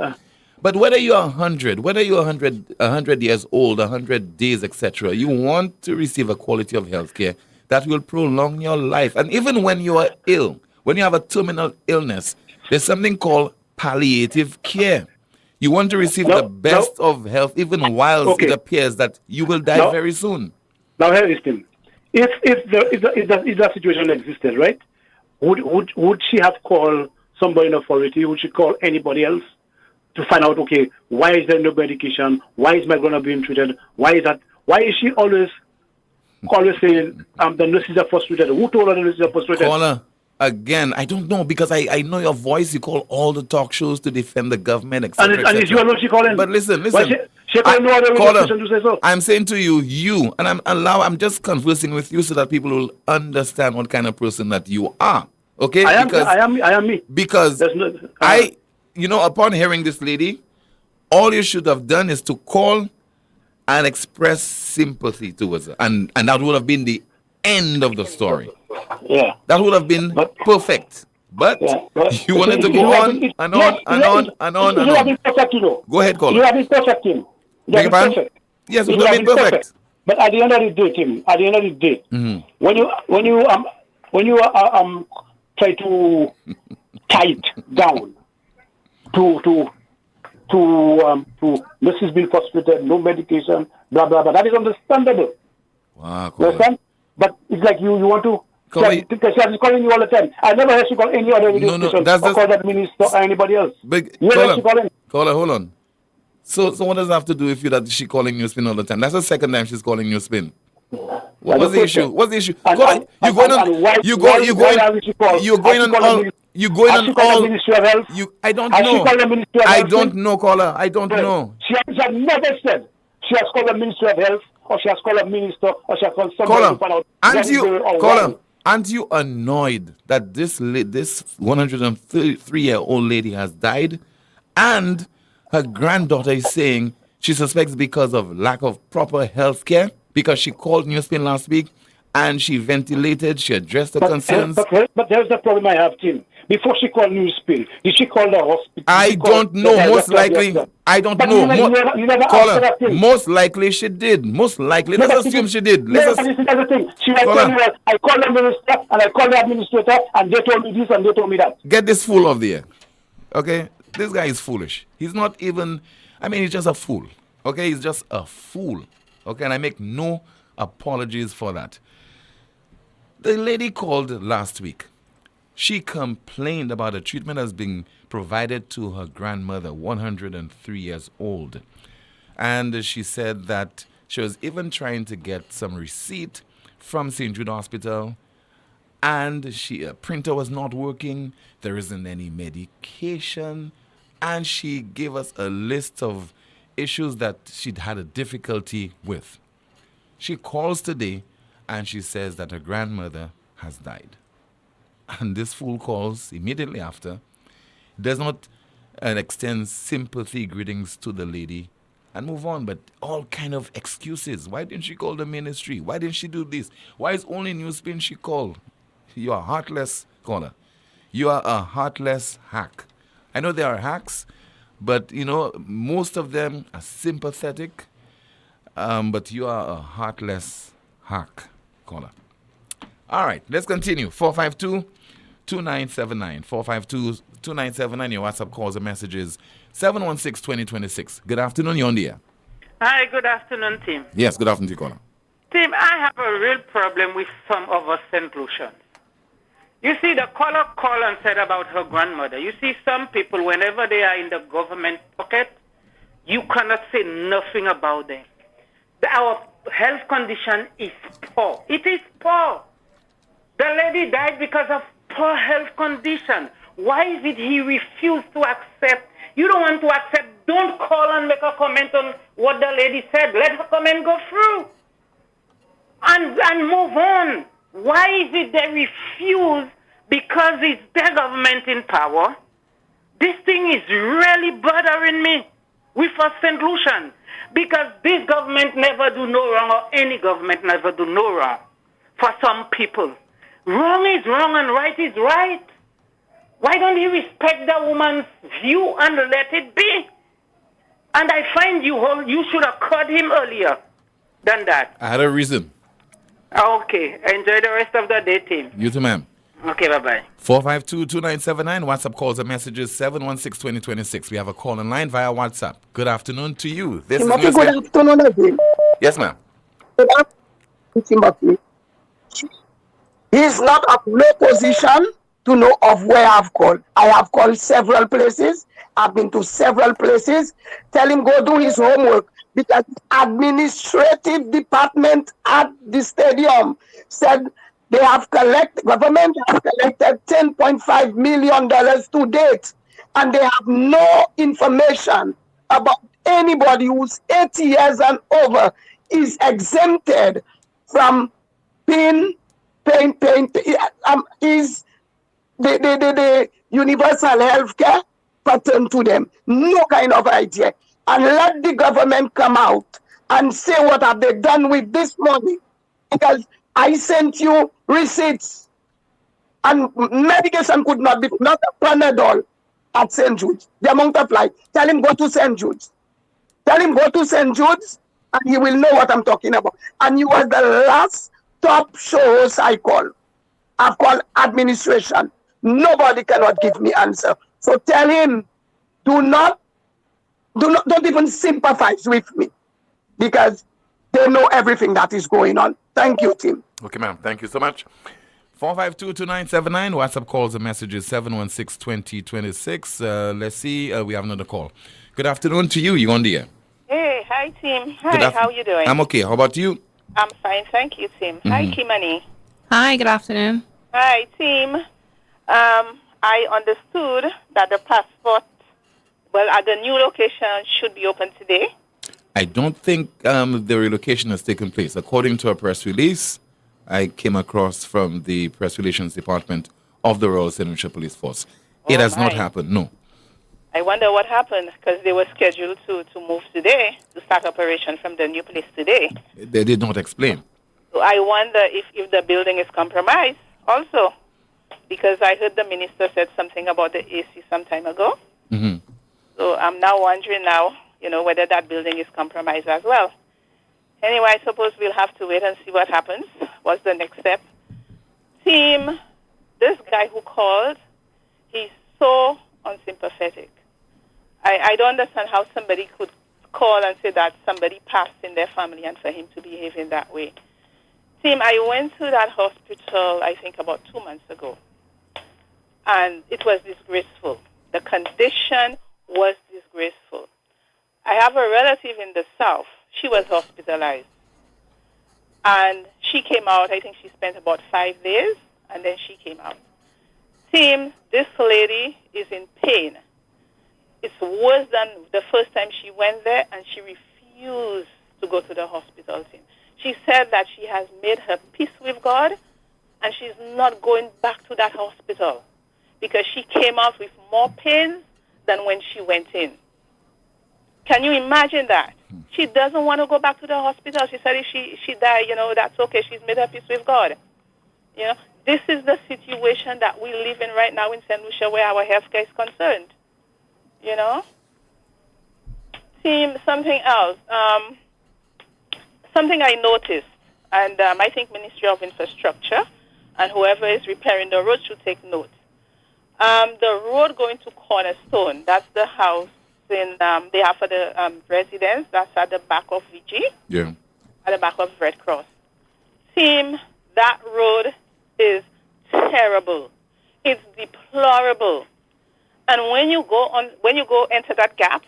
But whether you're 100, whether you're 100 years old, 100 days, etc., you want to receive a quality of health care that will prolong your life. And even when you are ill, when you have a terminal illness, there's something called palliative care. You want to receive the best of health, even while it appears that you will die very soon. Now, here is Tim. If that situation existed, right? Would she have called somebody in authority? Would she call anybody else to find out? Okay, why is there no medication? Why is my grandma being treated? Why is that? Why is she always saying the nurses are frustrated? Who told her the nurses are frustrated? Caller, again, I don't know, because I know your voice. You call all the talk shows to defend the government, etc. And is you alone she calling? But listen. She calling no other Caller, to say so. I'm saying to you, and I'm just conversing with you so that people will understand what kind of person that you are. Okay? I am me. Because upon hearing this lady, all you should have done is to call and express sympathy towards her. And that would have been the end of the story. Yeah. That would have been perfect. But you wanted to go on and on. have been perfect, Go ahead, caller. You have been perfect, Tim. You have been perfect. Yes, it would have been perfect. But at the end of the day, Tim, when you try to tie it down to nurses being frustrated, no medication, blah blah blah, that is understandable. Wow, you understand? But it's like you want to. She has been calling you all the time. I never heard she call any other radio station or call that minister or anybody else. Caller, hold on. So what does that have to do with you that she calling NewsSpin all the time? That's the second time she's calling NewsSpin. What's the issue? What's the issue? You're going on. I don't know, caller. I don't know. She has never said she has called the Ministry of Health, or she has called a minister, or she has called somebody to find out. Aren't you annoyed that this 133-year-old lady has died, and her granddaughter is saying she suspects because of lack of proper health care, because she called NewsSpin last week and she ventilated, she addressed the concerns. But there's the problem I have, Tim. Before she called NewsSpin, did she call the hospital? I don't know. Most likely, I don't know. Caller, most likely she did. Most likely. Let's assume she did. This is the thing. She was telling me, I called the minister and I called the administrator and they told me this and they told me that. Get this fool off the air. Okay? This guy is foolish. He's not even, he's just a fool. Okay? He's just a fool. Okay? And I make no apologies for that. The lady called last week. She complained about the treatment that's being provided to her grandmother, 103 years old. And she said that she was even trying to get some receipt from St. Jude Hospital, and a printer was not working. There isn't any medication. And she gave us a list of issues that she'd had a difficulty with. She calls today and she says that her grandmother has died. And this fool calls immediately after, does not extend sympathy greetings to the lady and move on, but all kind of excuses. Why didn't she call the ministry? Why didn't she do this? Why is only NewsSpin she called? You are a heartless caller. You are a heartless hack. I know there are hacks, but most of them are sympathetic, but you are a heartless hack caller. All right, let's continue. 452-2979. 452-2979. Your WhatsApp calls and messages. 716-2026. Good afternoon, you're on the air. Hi, good afternoon, Tim. Yes, good afternoon to you, caller. Tim, I have a real problem with some of us St. Lucians. You see, the caller called and said about her grandmother. You see, some people, whenever they are in the government pocket, you cannot say nothing about them. Our health condition is poor. It is poor. The lady died because of poor health condition. Why is it he refused to accept? You don't want to accept. Don't call and make a comment on what the lady said. Let her comment go through. And move on. Why is it they refuse? Because it's their government in power. This thing is really bothering me with us St. Lucian. Because this government never do no wrong, or any government never do no wrong for some people. Wrong is wrong and right is right. Why don't you respect the woman's view and let it be? And I find you should have called him earlier than that. I had a reason. Okay. Enjoy the rest of the day, team. You too, ma'am. Okay, bye-bye. 452-2979. WhatsApp calls and messages 716-2026. We have a call in line via WhatsApp. Good afternoon to you. This is Timothy, NewsSpin. good afternoon again. Yes, ma'am. Good afternoon, Timothy. He's not of no position to know of where I've called. I have called several places. I've been to several places. Tell him go do his homework because administrative department at the stadium said they have government has collected $10.5 million to date, and they have no information about anybody who's 80 years and over is exempted from paying is the universal health care pattern to them. No kind of idea. And let the government come out and say what have they done with this money. Because I sent you receipts and medication could not be, not a Panadol at St. Jude's. The amount of life. Tell him go to St. Jude's. Tell him go to St. Jude's and he will know what I'm talking about. And you was the last top show host I call. I've called administration. Nobody cannot give me answer. So tell him, don't even sympathize with me because they know everything that is going on. Thank you, Tim. Okay, ma'am. Thank you so much. 452-2979. WhatsApp calls and messages 716-2026. Let's see. We have another call. Good afternoon to you. You on the air? Hey, hi, Tim. Hi, how are you doing? I'm okay. How about you? I'm fine, thank you, Tim. Hi, Kimani. Hi, good afternoon. Hi, Tim. I understood that the passport, at the new location should be open today. I don't think the relocation has taken place. According to a press release I came across from the press relations department of the Royal St. Lucia Police Force. It has not happened, no. I wonder what happened because they were scheduled to move today, to start operation from the new place today. They did not explain. So I wonder if the building is compromised also, because I heard the minister said something about the AC some time ago. Mm-hmm. So I'm now wondering whether that building is compromised as well. Anyway, I suppose we'll have to wait and see what happens. What's the next step? Team, this guy who called, he's so unsympathetic. I don't understand how somebody could call and say that somebody passed in their family and for him to behave in that way. Team, I went to that hospital, I think, about 2 months ago, and it was disgraceful. The condition was disgraceful. I have a relative in the South. She was hospitalized, and she came out. I think she spent about 5 days, and then she came out. Team, this lady is in pain. It's worse than the first time she went there, and she refused to go to the hospital, team. She said that she has made her peace with God, and she's not going back to that hospital because she came out with more pain than when she went in. Can you imagine that? She doesn't want to go back to the hospital. She said if she die, that's okay. She's made her peace with God. This is the situation that we live in right now in St. Lucia where our healthcare is concerned. Team, something else. Something I noticed, and I think Ministry of Infrastructure and whoever is repairing the road should take note. The road going to Cornerstone, that's the house they have for the residents, that's at the back of VG, at the back of Red Cross. Team, that road is terrible. It's deplorable. And when you go enter that gap,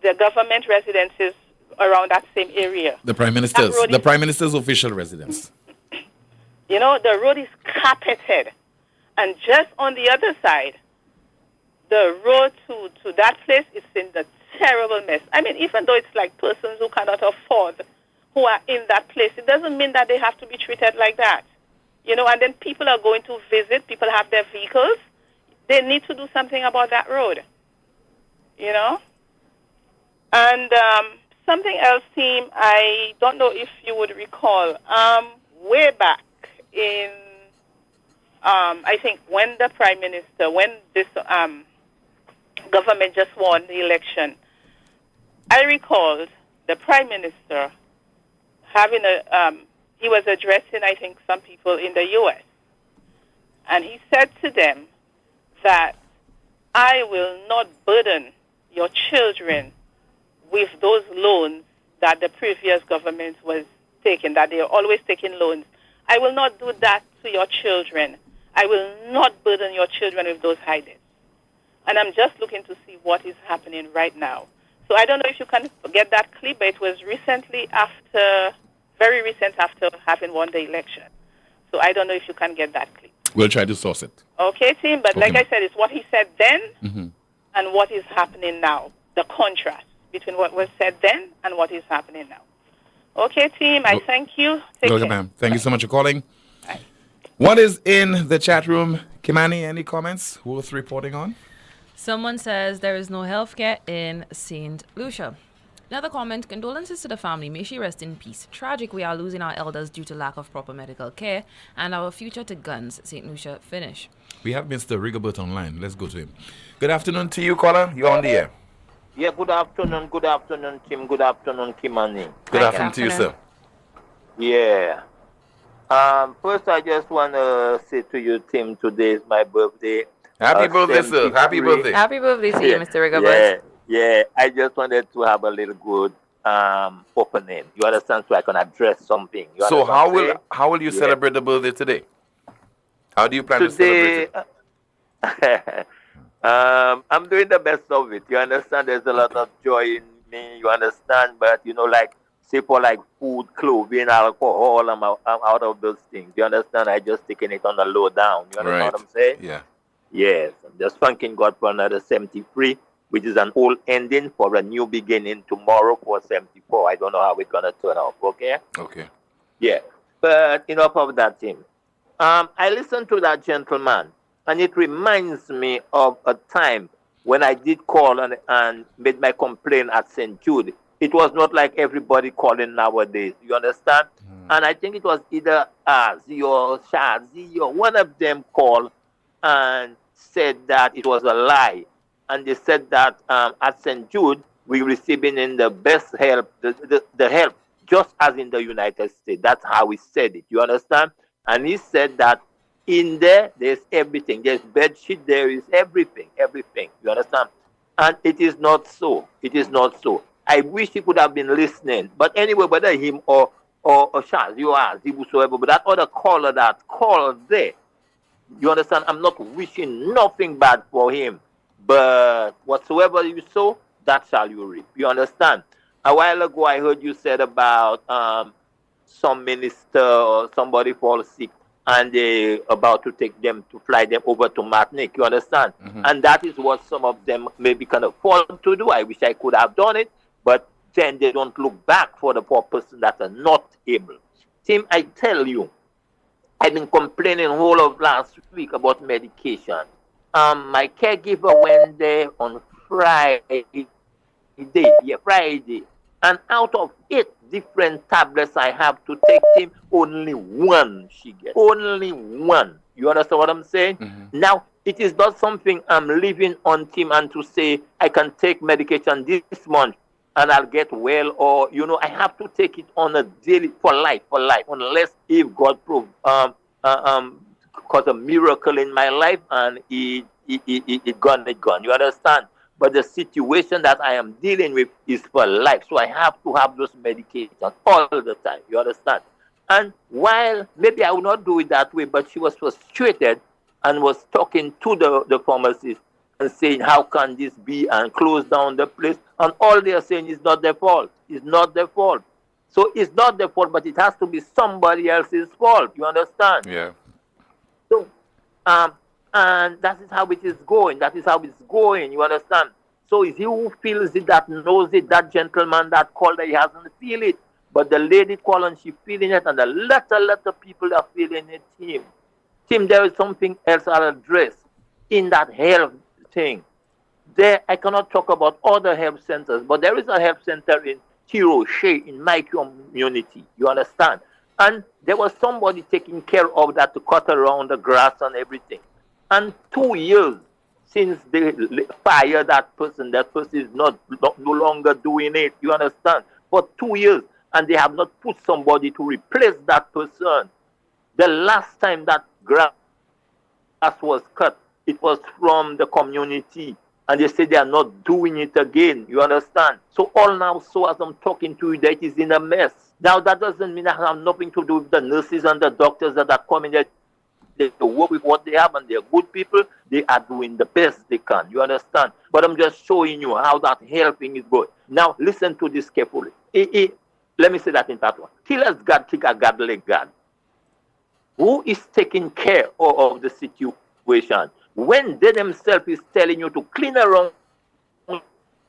the government residences around that same area. The Prime Minister's official residence. The road is carpeted. And just on the other side, the road to that place is in the terrible mess. I mean, even though it's like persons who cannot afford who are in that place, it doesn't mean that they have to be treated like that. And then people are going to visit, people have their vehicles. They need to do something about that road. And something else, team, I don't know if you would recall, way back in, I think when the Prime Minister, when this government just won the election, I recalled the Prime Minister having he was addressing, I think, some people in the U.S. And he said to them that I will not burden your children with those loans that the previous government was taking, that they are always taking loans. I will not do that to your children. I will not burden your children with those high debts. And I'm just looking to see what is happening right now. So I don't know if you can get that clip, but it was very recent after having won the election. So I don't know if you can get that clip. We'll try to source it. Okay, team, but like I said, it's what he said then Mm-hmm. and what is happening now, the contrast between what was said then and what is happening now. Okay, team, I thank you. Take Welcome, care. ma'am. Thank you so much for calling. What is in the chat room? Kimani, any comments worth reporting on? Someone says there is no healthcare in St. Lucia. Another comment, condolences to the family. May she rest in peace. Tragic, we are losing our elders due to lack of proper medical care and our future to guns. St. Lucia finish. We have Mr. Rigobert online. Let's go to him. Good afternoon to you, caller. You're on the air. Yeah, good afternoon, Tim. Good afternoon, Kimani. Good afternoon to you, sir. Yeah. First, I just want to say to you, Tim, today is my birthday. Happy birthday, sir. Happy birthday. Happy birthday to you, Mr. Rigobert. Yeah. I just wanted to have a little good opening. You understand? So I can address something. You So understand? how will you celebrate the birthday today? How do you plan to celebrate it? I'm doing the best of it. You understand? There's a lot of joy in me. You understand? But like say for like food, clothing, alcohol, I'm out of those things. You understand? I just taking it on the low down. You understand what I'm saying? Yeah. Yes. I'm just thanking God for another 73, which is an old ending for a new beginning tomorrow for 74. I don't know how it's gonna turn out. Okay. Okay. Yeah. But enough of that, Tim. I listened to that gentleman, and it reminds me of a time when I did call and made my complaint at St. Jude. It was not like everybody calling nowadays. You understand? And I think it was either Z or Shazi or one of them called and said that it was a lie. And they said that at St. Jude, we're receiving in the best help, the help, just as in the United States. That's how he said it. You understand? And he said that in there's everything. There's bed sheet, there is everything. You understand? And it is not so. It is not so. I wish he could have been listening. But anyway, whether him or Charles, you are, whosoever, but that other caller that called there, you understand? I'm not wishing nothing bad for him. But whatsoever you sow, that shall you reap. You understand? A while ago, I heard you said about some minister or somebody fall sick and they about to fly them over to Martinique. You understand? Mm-hmm. And that is what some of them maybe can afford to do. I wish I could have done it, but then they don't look back for the poor person that are not able. Tim, I tell you, I've been complaining whole of last week about medication. My caregiver went there on Friday, and out of 8 different tablets I have to take, Tim, only one she gets. Only one. You understand what I'm saying? Mm-hmm. Now, it is not something I'm living on, Tim, and to say I can take medication this month and I'll get well, or, I have to take it on a daily, for life, unless if God cause a miracle in my life and it gone. You understand? But the situation that I am dealing with is for life. So I have to have those medications all the time. You understand? And while maybe I will not do it that way, but she was frustrated and was talking to the pharmacist and saying, how can this be, and close down the place? And all they are saying is not their fault. It's not their fault. So it's not their fault, but it has to be somebody else's fault. You understand? Yeah. So, and that is how it is going. You understand? So it's he who feels it, that knows it, that gentleman that called, that he hasn't feel it. But the lady called and she feeling it, and the lot of people are feeling it, Tim, there is something else I'll address in that health thing. There, I cannot talk about other health centers, but there is a health center in Tiroche, in my community. You understand? And there was somebody taking care of that, to cut around the grass and everything. And 2 years since they fired that person is no longer doing it. You understand? For 2 years. and they have not put somebody to replace that person. The last time that grass was cut, it was from the community, and they say they are not doing it again. You understand? So all now, so as I'm talking to you, that is in a mess. Now that doesn't mean I have nothing to do with the nurses and the doctors that are coming there. They work with what they have, and they're good people. They are doing the best they can. You understand? But I'm just showing you how that helping is going. Now listen to this carefully. Let me say that in part one. Killers God kick a godly God. Who is taking care of the situation? When they themselves is telling you to clean around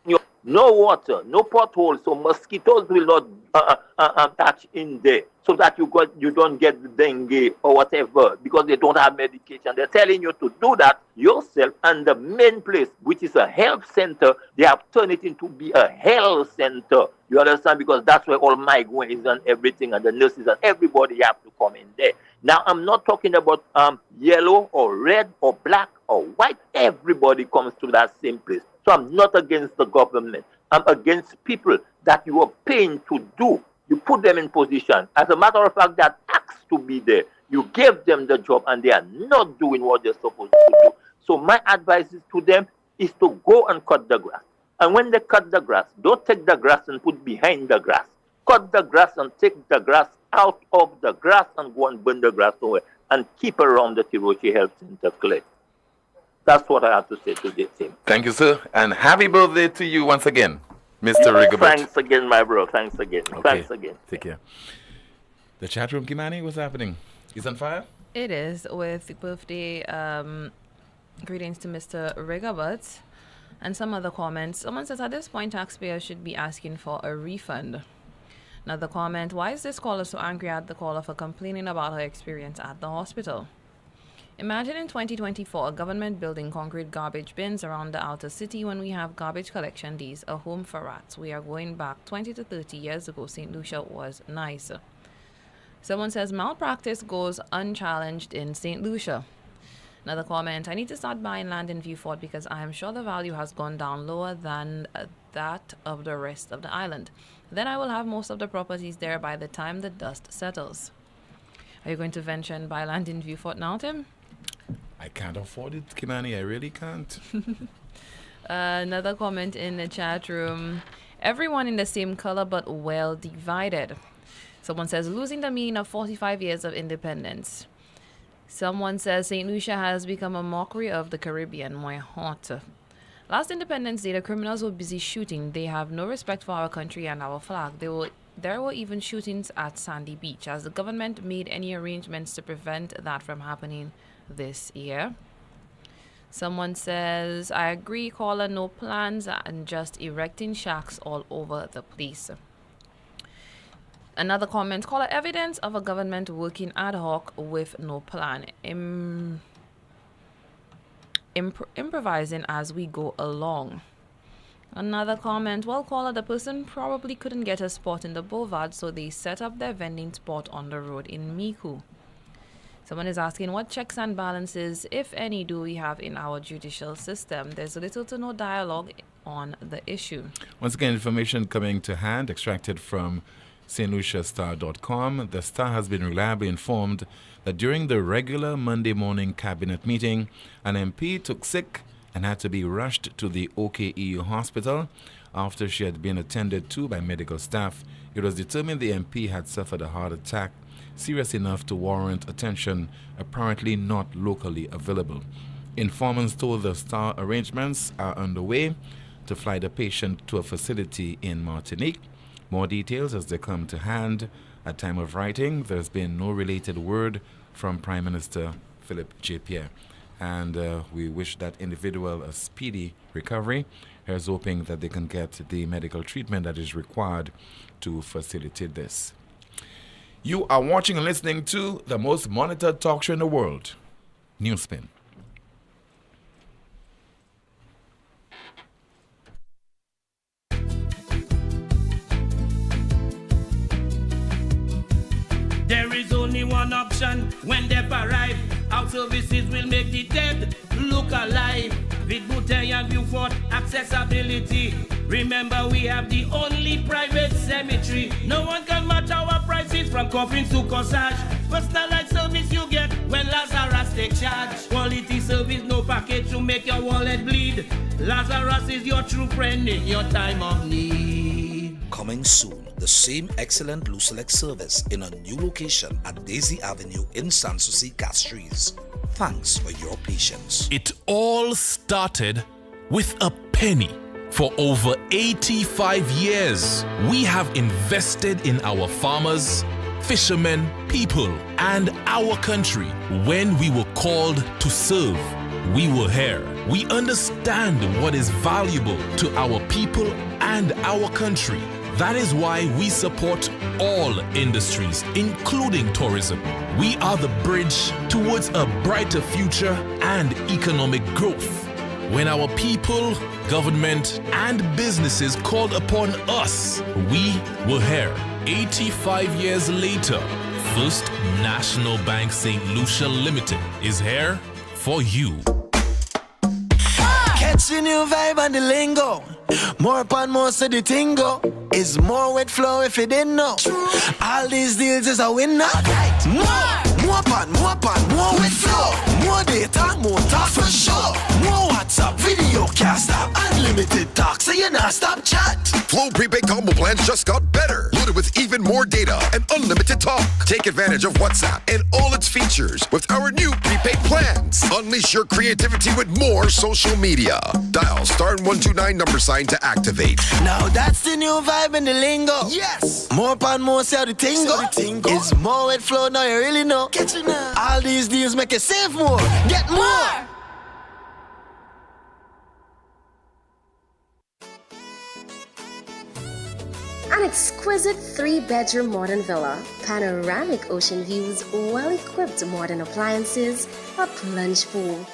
you, no water, no potholes, so mosquitoes will not touch in there, so that you don't get dengue or whatever, because they don't have medication. They're telling you to do that yourself, and the main place, which is a health center, they have turned it into be a health center. You understand? Because that's where all migrants and everything, and the nurses and everybody have to come in there. Now, I'm not talking about yellow or red or black or white. Everybody comes to that same place. So I'm not against the government. I'm against people that you are paying to do. You put them in position. As a matter of fact, they're asked to be there. You gave them the job, and they are not doing what they're supposed to do. So my advice to them is to go and cut the grass. And when they cut the grass, don't take the grass and put behind the grass. Cut the grass and take the grass out of the grass and go and burn the grass somewhere and keep around the Tirochi Health Center clear. That's what I have to say to this team. Thank you, sir. And happy birthday to you once again, Mr. Rigobert. Thanks again, my bro. Thanks again. Okay. Thanks again. Take care. The chat room, Kimani, what's happening? Is on fire? It is, with birthday greetings to Mr. Rigobert and some other comments. Someone says, at this point, taxpayers should be asking for a refund. Another comment, why is this caller so angry at the caller for complaining about her experience at the hospital? Imagine in 2024, a government building concrete garbage bins around the outer city when we have garbage collection days, a home for rats. We are going back 20 to 30 years ago. St. Lucia was nice. Someone says, malpractice goes unchallenged in St. Lucia. Another comment, I need to start buying land in Viewfort because I am sure the value has gone down lower than that of the rest of the island. Then I will have most of the properties there by the time the dust settles. Are you going to venture and buy land in Viewfort now, Tim? I can't afford it, Kimani. I really can't. Another comment in the chat room. Everyone in the same color but well divided. Someone says, losing the meaning of 45 years of independence. Someone says, St. Lucia has become a mockery of the Caribbean. My heart. Last Independence Day, the criminals were busy shooting. They have no respect for our country and our flag. There were even shootings at Sandy Beach. Has the government made any arrangements to prevent that from happening this year? Someone says, I agree, caller, no plans and just erecting shacks all over the place. Another comment, caller, evidence of a government working ad hoc with no plan. Improvising as we go along. Another comment, well, caller, the person probably couldn't get a spot in the boulevard, so they set up their vending spot on the road in Miku. Someone is asking, what checks and balances, if any, do we have in our judicial system? There's little to no dialogue on the issue. Once again, information coming to hand, extracted from stluciastar.com. The Star has been reliably informed that during the regular Monday morning cabinet meeting, an MP took sick and had to be rushed to the OKE hospital after she had been attended to by medical staff. It was determined the MP had suffered a heart attack serious enough to warrant attention, apparently not locally available. Informants told the Star arrangements are underway to fly the patient to a facility in Martinique. More details as they come to hand. At time of writing, there's been no related word from Prime Minister Philip J. Pierre. And we wish that individual a speedy recovery. Here's hoping that they can get the medical treatment that is required to facilitate this. You are watching and listening to the most monitored talk show in the world, NewsSpin. There is only one option when they arrive. Our services will make the dead look alive. With Bouteille and Viewfort accessibility, Remember, we have the only private cemetery. No one can match our prices from coffins to corsage. Personalized service you get when Lazarus take charge. Quality service, no package to make your wallet bleed. Lazarus is your true friend in your time of need. Coming soon, the same excellent Lucelec service in a new location at Daisy Avenue in Sanssouci, Castries. Thanks for your patience. It all started with a penny. For over 85 years, we have invested in our farmers, fishermen, people, and our country. When we were called to serve, we were here. We understand what is valuable to our people and our country. That is why we support all industries, including tourism. We are the bridge towards a brighter future and economic growth. When our people, government, and businesses called upon us, we were here. 85 years later, First National Bank St. Lucia Limited is here for you. Catch the new vibe and the lingo. More pan more so the tingo. Is more wet flow if you didn't know. All these deals is a winner. More pan, more wet flow. More data, more talk for sure. More WhatsApp, video, cast stop, unlimited talk, so you not stop chat. Flow prepaid combo plans just got better. Loaded with even more data and unlimited talk. Take advantage of WhatsApp and all its features with our new prepaid plans. Unleash your creativity with more social media. Dial *129 $ to activate. Now that's the new vibe in the lingo. Yes. More pan, more say the tingo. Is more wet flow, now you really know. Catch it now. All these deals make you save more. Get more. An exquisite 3-bedroom modern villa, panoramic ocean views, well-equipped modern appliances, a plunge pool.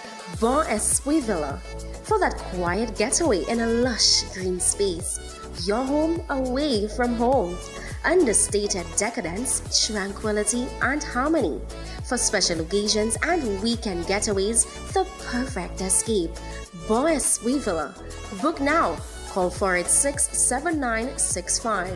Bon Esprit Villa. For that quiet getaway in a lush green space. Your home away from home. Understated decadence, tranquility, and harmony. For special occasions and weekend getaways, the perfect escape. Bon Esprit Villa. Book now. Call 486-7965.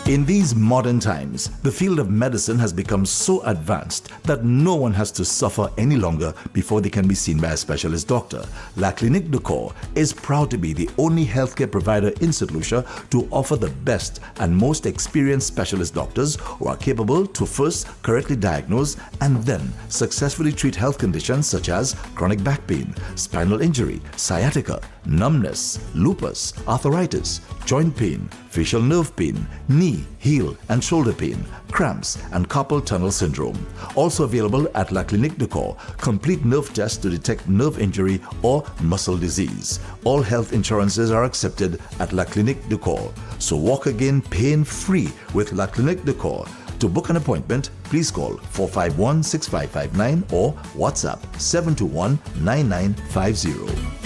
In these modern times, the field of medicine has become so advanced that no one has to suffer any longer before they can be seen by a specialist doctor. La Clinique de Corps is proud to be the only healthcare provider in St. Lucia to offer the best and most experienced specialist doctors who are capable to first correctly diagnose and then successfully treat health conditions such as chronic back pain, spinal injury, sciatica, numbness, lupus, arthritis, joint pain, facial nerve pain, knee, heel, and shoulder pain, cramps, and carpal tunnel syndrome. Also available at La Clinique de Corps, complete nerve tests to detect nerve injury or muscle disease. All health insurances are accepted at La Clinique de Corps. So walk again pain-free with La Clinique de Corps. To book an appointment, please call 451-6559 or WhatsApp 721-9950.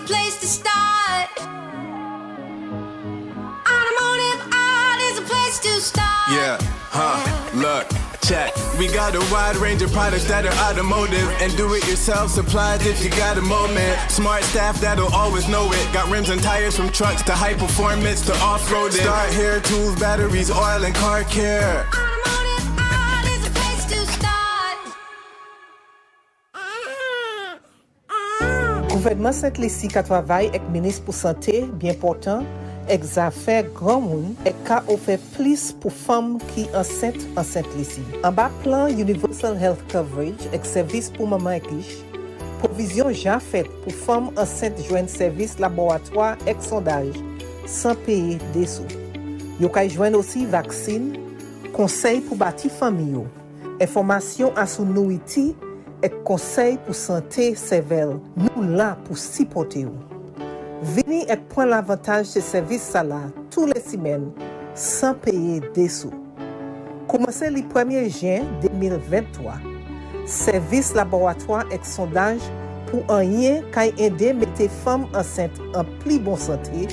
Place to start. Automotive art is a place to start. Yeah, look, check. We got a wide range of products that are automotive and do-it-yourself supplies if you got a moment. Smart staff that'll always know it. Got rims and tires from trucks to high performance to off-roading. Start hair tools, batteries, oil, and car care. Automotive art is a place to start. Gouvernement Saint-Lucie qui travaille avec ministre pour santé bien portant, ex affaires grand monde et qu'a offert plus pour femmes qui enceintes en Saint-Lucie. En bas plan Universal Health Coverage avec service pour maman et riche, provision déjà faite pour femmes enceintes joindre service laboratoire et sondage sans payer des sous. Yo kay joindre aussi vaccine, conseil pour bâtir famille, information à sous nourriture et conseil pour santé sévère. Nous là pour supporter. Venez et prendre l'avantage de service là tous les semaines sans payer des sous. Commencez le 1er juin 2023. Service laboratoire et sondage pour un lien qui aider mettre femmes enceintes en plus bonne santé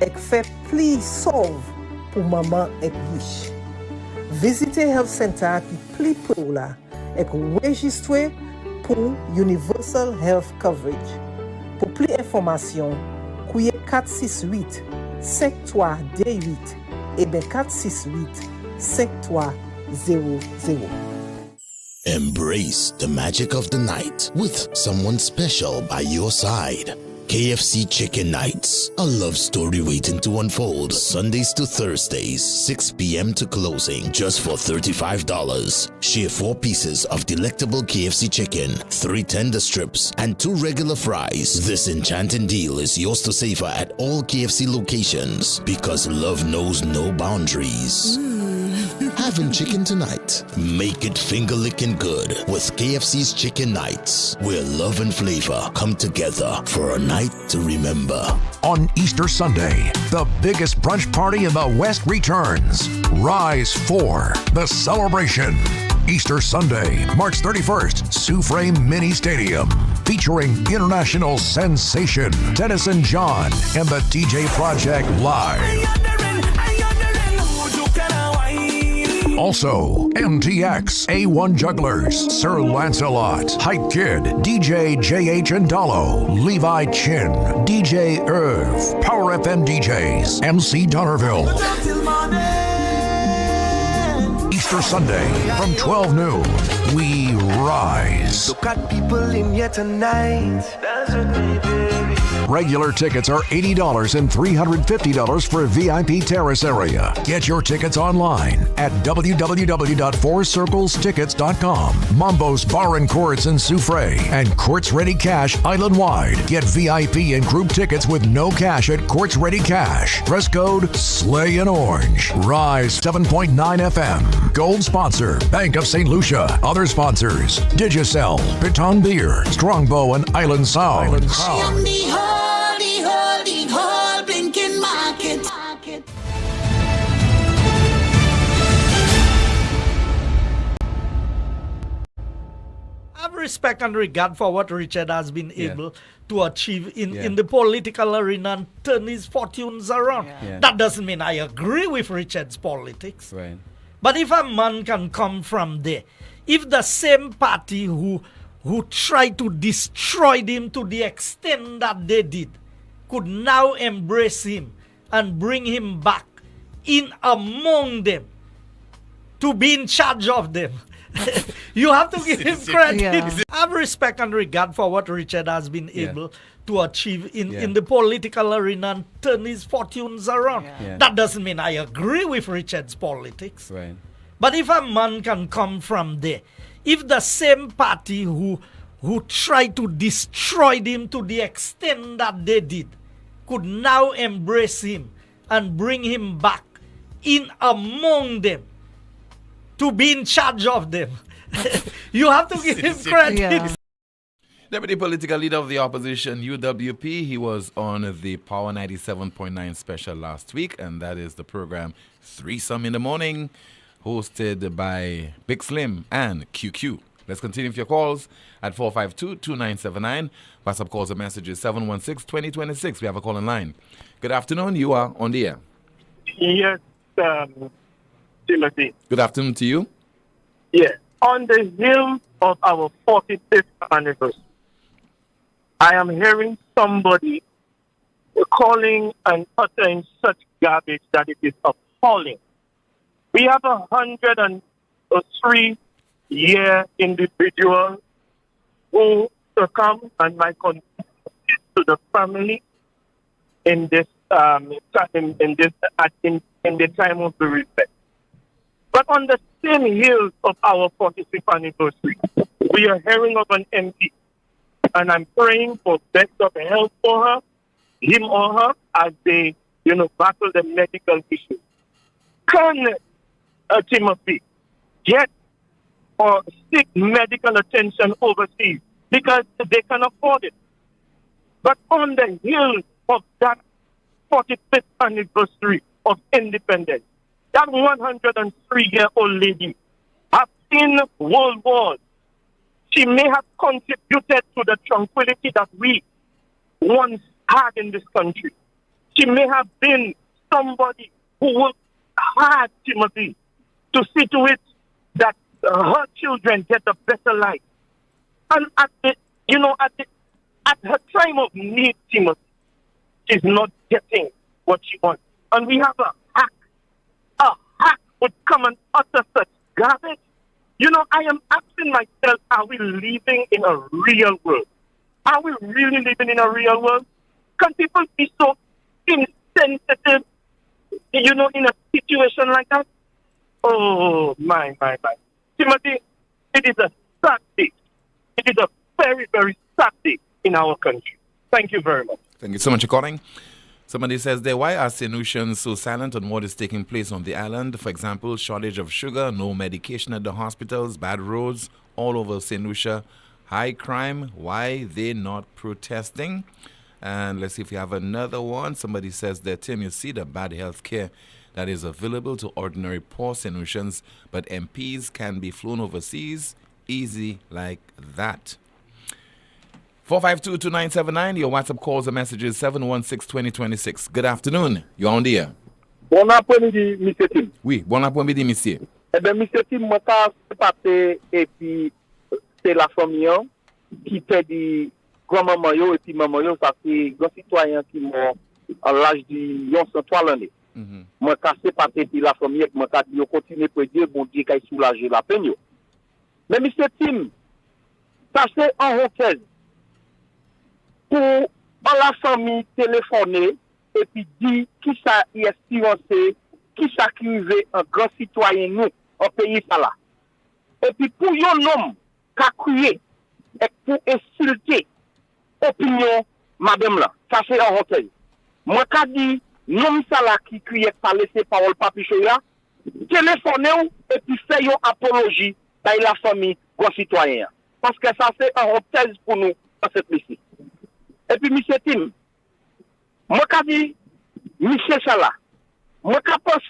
et fait plus sauve pour maman et riche. Visitez Health Center qui plus pour là et enregistrer pour Universal Health Coverage. Pour plus d'informations, couillez 468 5328 et bien 468 5300. Embrace the magic of the night with someone special by your side. KFC Chicken Nights, a love story waiting to unfold. Sundays to Thursdays, 6 p.m. to closing, just for $35. Share 4 pieces of delectable KFC chicken, 3 tender strips, and 2 regular fries. This enchanting deal is yours to savor at all KFC locations because love knows no boundaries. Having chicken tonight? Make it finger-licking good with KFC's Chicken Nights, where love and flavor come together for a night to remember. On Easter Sunday, the biggest brunch party in the West returns. Rise 4, the celebration. Easter Sunday, March 31st, Soufre Mini Stadium. Featuring international sensation Tennyson John and the DJ Project live. Also, MTX, A1 Jugglers, Sir Lancelot, Hype Kid, DJ JH Indalo, Levi Chin, DJ Irv, Power FM DJs, MC Donnerville. Easter Sunday from 12 noon, we rise. Look at people in here tonight. Dance with me, baby. Regular tickets are $80 and $350 for VIP terrace area. Get your tickets online at www.fourcirclestickets.com. Mambo's Bar and Courts in Soufre and Courts Ready Cash island-wide. Get VIP and group tickets with no cash at Courts Ready Cash. Dress code Slay in Orange. Rise 7.9 FM. Gold sponsor, Bank of St. Lucia. Other sponsors, Digicel, Baton Beer, Strongbow, and Island Sound. Blinking market. I have respect and regard for what Richard has been able to achieve in the political arena and turn his fortunes around. That doesn't mean I agree with Richard's politics. Right. But if a man can come from there, if the same party who tried to destroy him to the extent that they did could now embrace him and bring him back in among them to be in charge of them, you have to give him credit. I have respect and regard for what Richard has been able to achieve in the political arena and turn his fortunes around. That doesn't mean I agree with Richard's politics. Right. But if a man can come from there, if the same party who tried to destroy him to the extent that they did could now embrace him and bring him back in among them to be in charge of them, you have to give him credit. Deputy Political Leader of the Opposition, UWP, he was on the Power 97.9 special last week, and that is the program Threesome in the Morning, hosted by Big Slim and QQ. Let's continue with your calls at 452-2979. WhatsApp calls and messages 716-2026. We have a call in line. Good afternoon. You are on the air. Yes, Timothy. Good afternoon to you. Yeah. On the hill of our 45th anniversary, I am hearing somebody calling and uttering such garbage that it is appalling. We have 103-year individual who succumb, and my condolences to the family in this in the time of the respect. But on the same heels of our 45th anniversary, we are hearing of an MP, and I'm praying for best of health for her, him or her, as they battle the medical issue. Can Timothy get or seek medical attention overseas because they can afford it? But on the heels of that 45th anniversary of independence, that 103-year-old lady has seen world wars. She may have contributed to the tranquility that we once had in this country. She may have been somebody who worked hard, Timothy, to see to it that her children get a better life. And at the, at her time of need, Timothy, she's not getting what she wants. And we have a hack would come and utter such garbage. I am asking myself, are we living in a real world? Are we really living in a real world? Can people be so insensitive, in a situation like that? Oh, my. Timothy, it is a sad day. It is a very, very sad day in our country. Thank you very much. Thank you so much for calling. Somebody says there, why are St. Lucians so silent on what is taking place on the island? For example, shortage of sugar, no medication at the hospitals, bad roads all over St. Lucia, high crime. Why they not protesting? And let's see if we have another one. Somebody says there, Tim, you see the bad health care that is available to ordinary poor St. Lucians, but MPs can be flown overseas easy like that. 452-2979, your WhatsApp calls and messages 716-2026. Good afternoon, you're on the air. Bon après-midi, Monsieur Tim. Oui, bon après-midi, monsieur. Eh bien, Monsieur Tim, moi, c'est passé, et puis, c'est la famille qui fait du grand-maman, et puis maman, ça fait grand citoyen qui mort à l'âge de 103 l'année. Moi, c'est passé, puis la famille, moi, je continue pour dire, bon Dieu, qu'il soulage la peine. Mais, Monsieur Tim, ça c'est en Roquette. Pour la famille téléphoner et puis dire qui ça y est financé, qui ça qui veut un grand citoyen nous, en pays ça là. Et puis pour un homme qui a crié et pour insulter opinion madame là, ça c'est un hotel. Moi qui dit non ça là qui criait pas laisser parole papicho là, téléphoner et puis faire une apologie dans la famille grand citoyen. Parce que ça c'est un hotel pour nous dans cette liste. Et puis, M. Tim, moi, je dis, M. Chala, moi, je pense,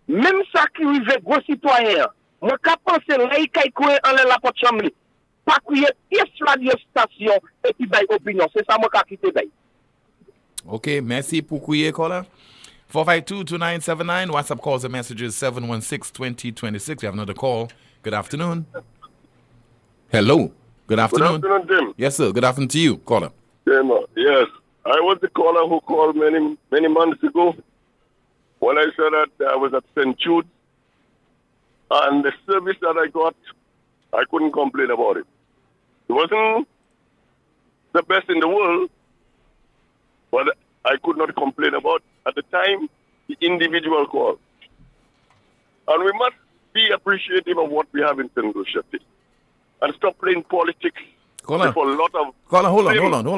même ça qui arrive gros citoyen, moi, je pense, là, il y a la porte chambre, pas qu'il y ait pièce radio station et puis, opinion. C'est ça, moi, je quitte. OK, merci pour couiller, caller. 452-2979, WhatsApp calls and messages 716-2026. We have another call. Good afternoon. Hello. Good afternoon. Good afternoon, Tim. Yes, sir. Good afternoon to you, caller. Yes, I was the caller who called many months ago when I said that I was at St. Jude, and the service that I got, I couldn't complain about it. It wasn't the best in the world, but I could not complain about, at the time, the individual call. And we must be appreciative of what we have in St. Lucia and stop playing politics. Hold on. For a lot of hold on. No.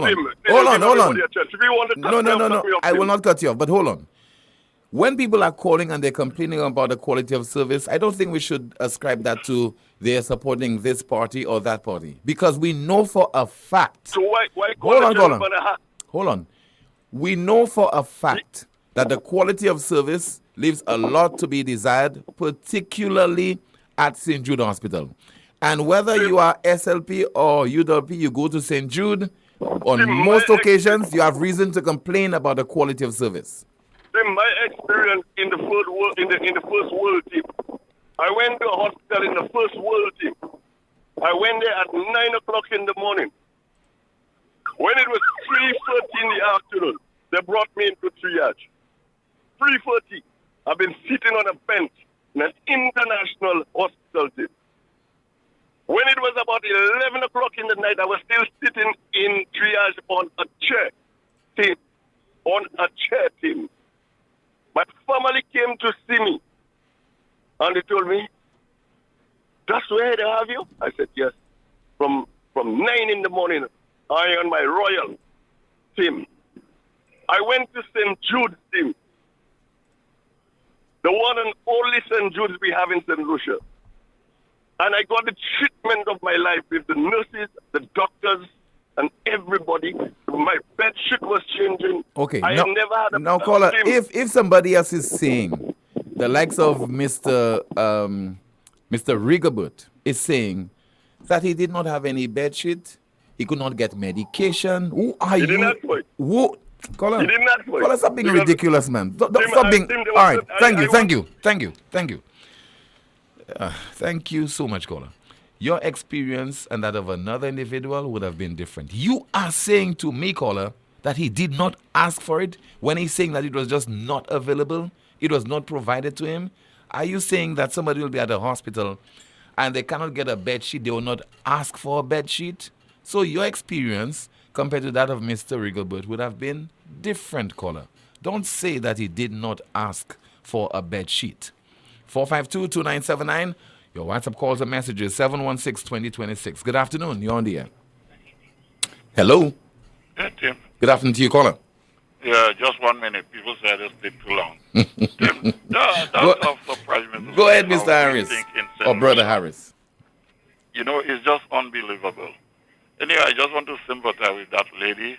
I will not cut you off, but hold on. When people are calling and they're complaining about the quality of service, I don't think we should ascribe that to they're supporting this party or that party. Because we know for a fact. So why Hold on. We know for a fact that the quality of service leaves a lot to be desired, particularly at St. Jude Hospital. And whether you are SLP or UWP, you go to St. Jude, on most occasions, you have reason to complain about the quality of service. In my experience in the first world team, I went to a hospital in the first world team. I went there at 9 o'clock in the morning. When it was 3:30 in the afternoon, they brought me into triage. 3:30. I've been sitting on a bench in an international hospital team. When it was about 11 o'clock in the night, I was still sitting in triage on a chair team. My family came to see me, and they told me, "That's where they have you?" I said, "Yes." From 9 in the morning, I on my royal team. I went to St. Jude's team, the one and only St. Jude's we have in St. Lucia. And I got the treatment of my life with the nurses, the doctors, and everybody. My bed sheet was changing. Okay. I have never had a now, caller, if somebody else is saying, the likes of Mr. Rigobert is saying that he did not have any bed sheet, he could not get medication. Who are you? Who? Caller, he didn't ask for it. Caller, stop being ridiculous, man. Stop being. All right. Thank you. Thank you so much, caller. your experience and that of another individual would have been different. You are saying to me, caller, that he did not ask for it when he's saying that it was just not available, it was not provided to him. Are you saying that somebody will be at a hospital and they cannot get a bed sheet, they will not ask for a bed sheet? So your experience compared to that of Mr. Rigglebert would have been different, caller. Don't say that he did not ask for a bed sheet. 452-2979. Your WhatsApp calls and messages 716-2026. Good afternoon. You're on the air. Hello. Yeah, Tim. Good afternoon to you, caller. Yeah, just 1 minute. People say I just take too long. Tim, that's of surprising. Go ahead, Mr. Harris. Or Brother Harris. You know, it's just unbelievable. Anyway, I just want to sympathize with that lady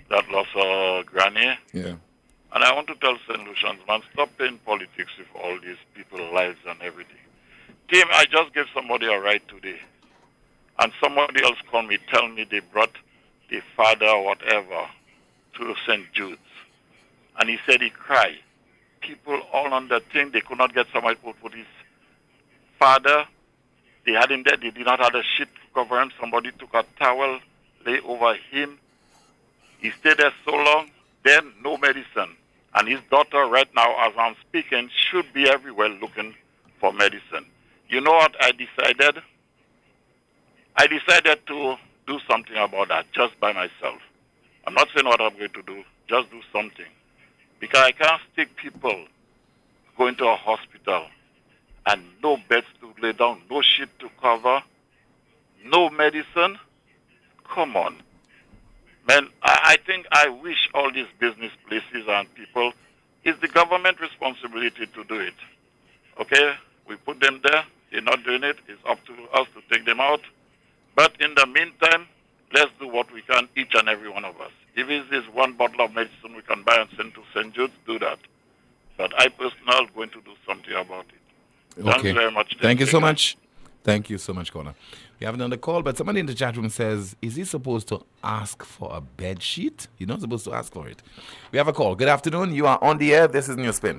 that lost her granny. Yeah. And I want to tell St. Lucians, man, stop playing politics with all these people's lives and everything. Tim, I just gave somebody a ride today. And somebody else called me, tell me they brought the father or whatever to St. Jude's. And he said he cried. People all on the thing, they could not get somebody to put his father. They had him there, they did not have a sheet to cover him. Somebody took a towel, lay over him. He stayed there so long, then no medicine. And his daughter right now, as I'm speaking, should be everywhere looking for medicine. You know what I decided? I decided to do something about that just by myself. I'm not saying what I'm going to do, just do something. Because I can't stick people going to a hospital and no beds to lay down, no sheet to cover, no medicine. Come on. Man, I think I wish all these business places and people, it's the government responsibility to do it. Okay? We put them there. They're not doing it. It's up to us to take them out. But in the meantime, let's do what we can, each and every one of us. If it's this one bottle of medicine we can buy and send to St. Jude's, do that. But I personally am going to do something about it. Okay. Thanks very much. Thank you so much. Thank you so much, caller. We have another call, but somebody in the chat room says, is he supposed to ask for a bed sheet? You're not supposed to ask for it. We have a call. Good afternoon. You are on the air. This is NewsSpin.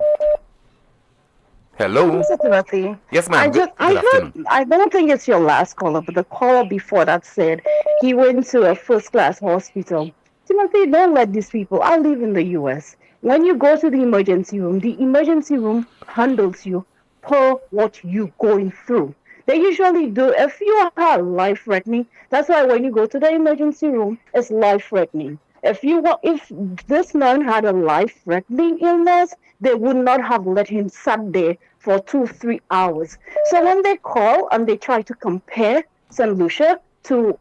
Hello. Mr. Timothy. Yes, ma'am. Good afternoon. I don't think it's your last caller, but the caller before that said he went to a first-class hospital. Timothy, don't let these people. I live in the U.S. When you go to the emergency room handles you per what you're going through. They usually do. If you are life-threatening, that's why when you go to the emergency room, it's life-threatening. If this man had a life-threatening illness, they would not have let him sat there for 2-3 hours. So when they call and they try to compare St. Lucia to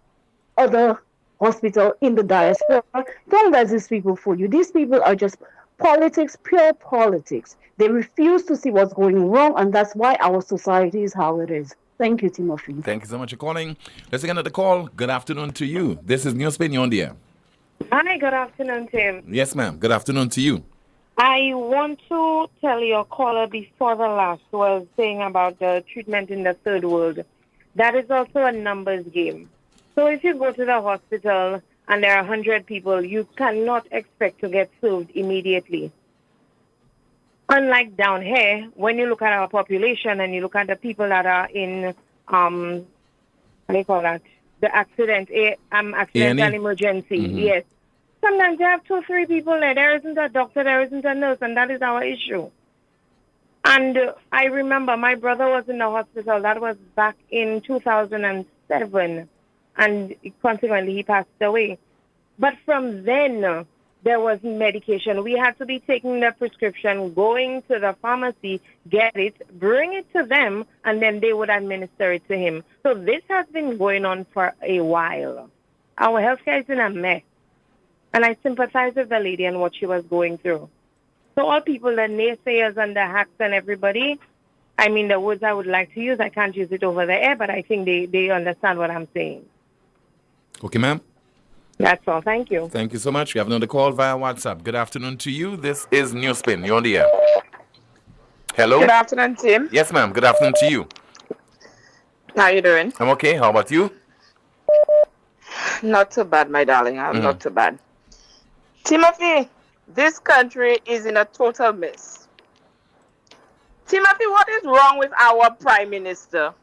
other hospitals in the diaspora, don't let these people fool you. These people are just politics, pure politics. They refuse to see what's going wrong, and that's why our society is how it is. Thank you, Timothy. Thank you so much for calling. Let's get another call. Good afternoon to you. This is NewsSpin. You're on the air. Hi, good afternoon, Tim. Yes, ma'am. Good afternoon to you. I want to tell your caller before the last was saying about the treatment in the third world. That is also a numbers game. So if you go to the hospital and there are 100 people, you cannot expect to get served immediately. Unlike down here, when you look at our population and you look at the people that are in, what do you call that? The accidental emergency. Mm-hmm. Yes. Sometimes you have 2-3 people there. There isn't a doctor, there isn't a nurse, and that is our issue. And I remember my brother was in the hospital. That was back in 2007. And consequently, he passed away. But from then, there was medication. We had to be taking the prescription, going to the pharmacy, get it, bring it to them, and then they would administer it to him. So this has been going on for a while. Our healthcare is in a mess. And I sympathize with the lady and what she was going through. So all people, the naysayers and the hacks and everybody, I mean, the words I would like to use, I can't use it over the air, but I think they understand what I'm saying. Okay, ma'am. That's all. Thank you. Thank you so much. We have another call via WhatsApp. Good afternoon to you. This is NewsSpin. You're on the air. Hello. Good afternoon, Tim. Yes, ma'am. Good afternoon to you. How you doing? I'm okay. How about you? Not too bad, my darling. I'm not too bad. Timothy, this country is in a total mess. Timothy, what is wrong with our Prime Minister?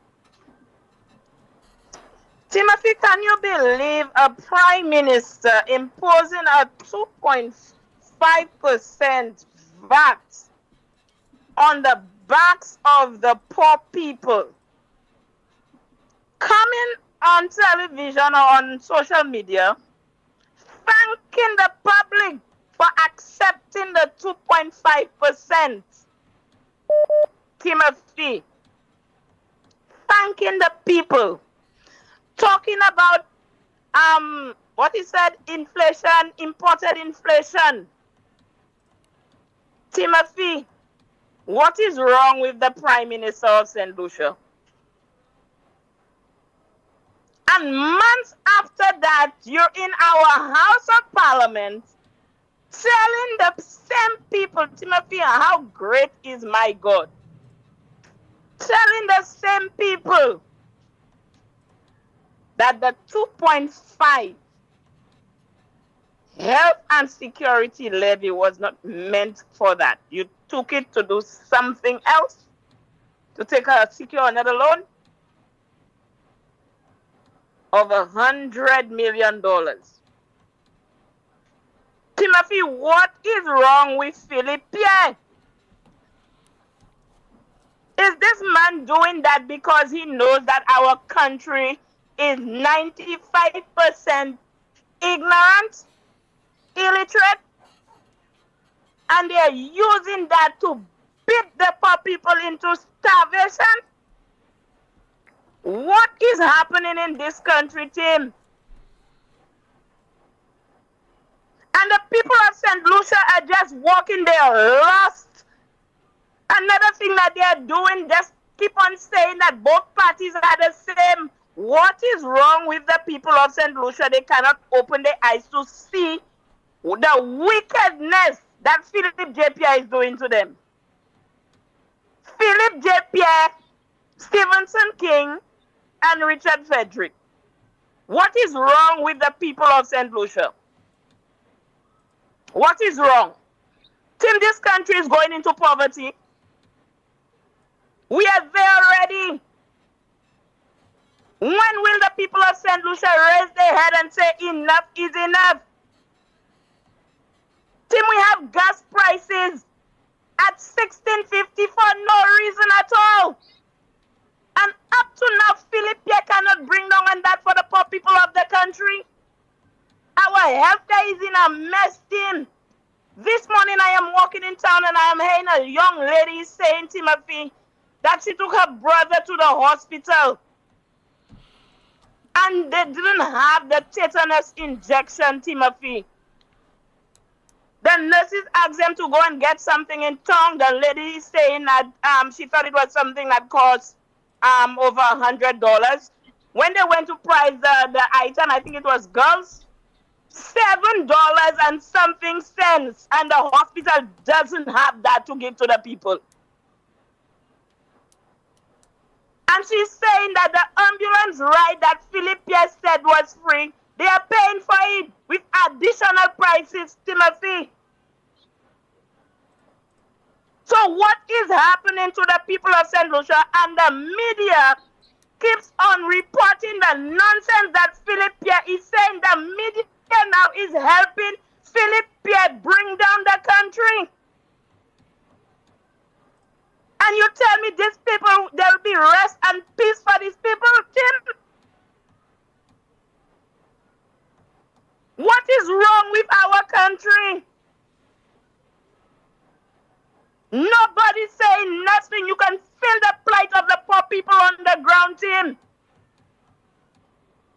Timothy, can you believe a prime minister imposing a 2.5% VAT on the backs of the poor people? Coming on television or on social media, thanking the public for accepting the 2.5%. Timothy, thanking the people, talking about what he said, inflation, imported inflation. Timothy, what is wrong with the Prime Minister of St. Lucia? And months after that, you're in our House of Parliament telling the same people, Timothy, how great is my God. Telling the same people that the 2.5 health and security levy was not meant for that. You took it to do something else, to take a secure another loan of $100 million. Timothy, what is wrong with Philip Pierre? Is this man doing that because he knows that our country is 95% ignorant, illiterate, and they are using that to beat the poor people into starvation? What is happening in this country, Tim? And the people of St. Lucia are just walking there lost. Another thing that they are doing, just keep on saying that both parties are the same. What is wrong with the people of St. Lucia? They cannot open their eyes to see the wickedness that Philip J. Pierre is doing to them. Philip J. Pierre, Stevenson King, and Richard Frederick. What is wrong with the people of St. Lucia? What is wrong? Tim, this country is going into poverty. We are there already. When will the people of St. Lucia raise their head and say enough is enough? Tim, we have gas prices at $16.50 for no reason at all. And up to now, Philip Pierre cannot bring down on that for the poor people of the country. Our healthcare is in a mess, Tim. This morning I am walking in town and I am hearing a young lady saying, Timothy, that she took her brother to the hospital and they didn't have the tetanus injection, Timothy. The nurses asked them to go and get something in town. The lady is saying that she thought it was something that cost over $100. When they went to price the item, I think it was girls, $7 and something cents, and the hospital doesn't have that to give to the people. And she's saying that the ambulance ride that Philip Pierre said was free, they are paying for it with additional prices, Timothy. So what is happening to the people of St. Lucia? And the media keeps on reporting the nonsense that Philip Pierre is saying. The media now is helping Philip Pierre bring down the country. And you tell me these people, there will be rest and peace for these people, Tim? What is wrong with our country? Nobody saying nothing. You can feel the plight of the poor people on the ground, Tim.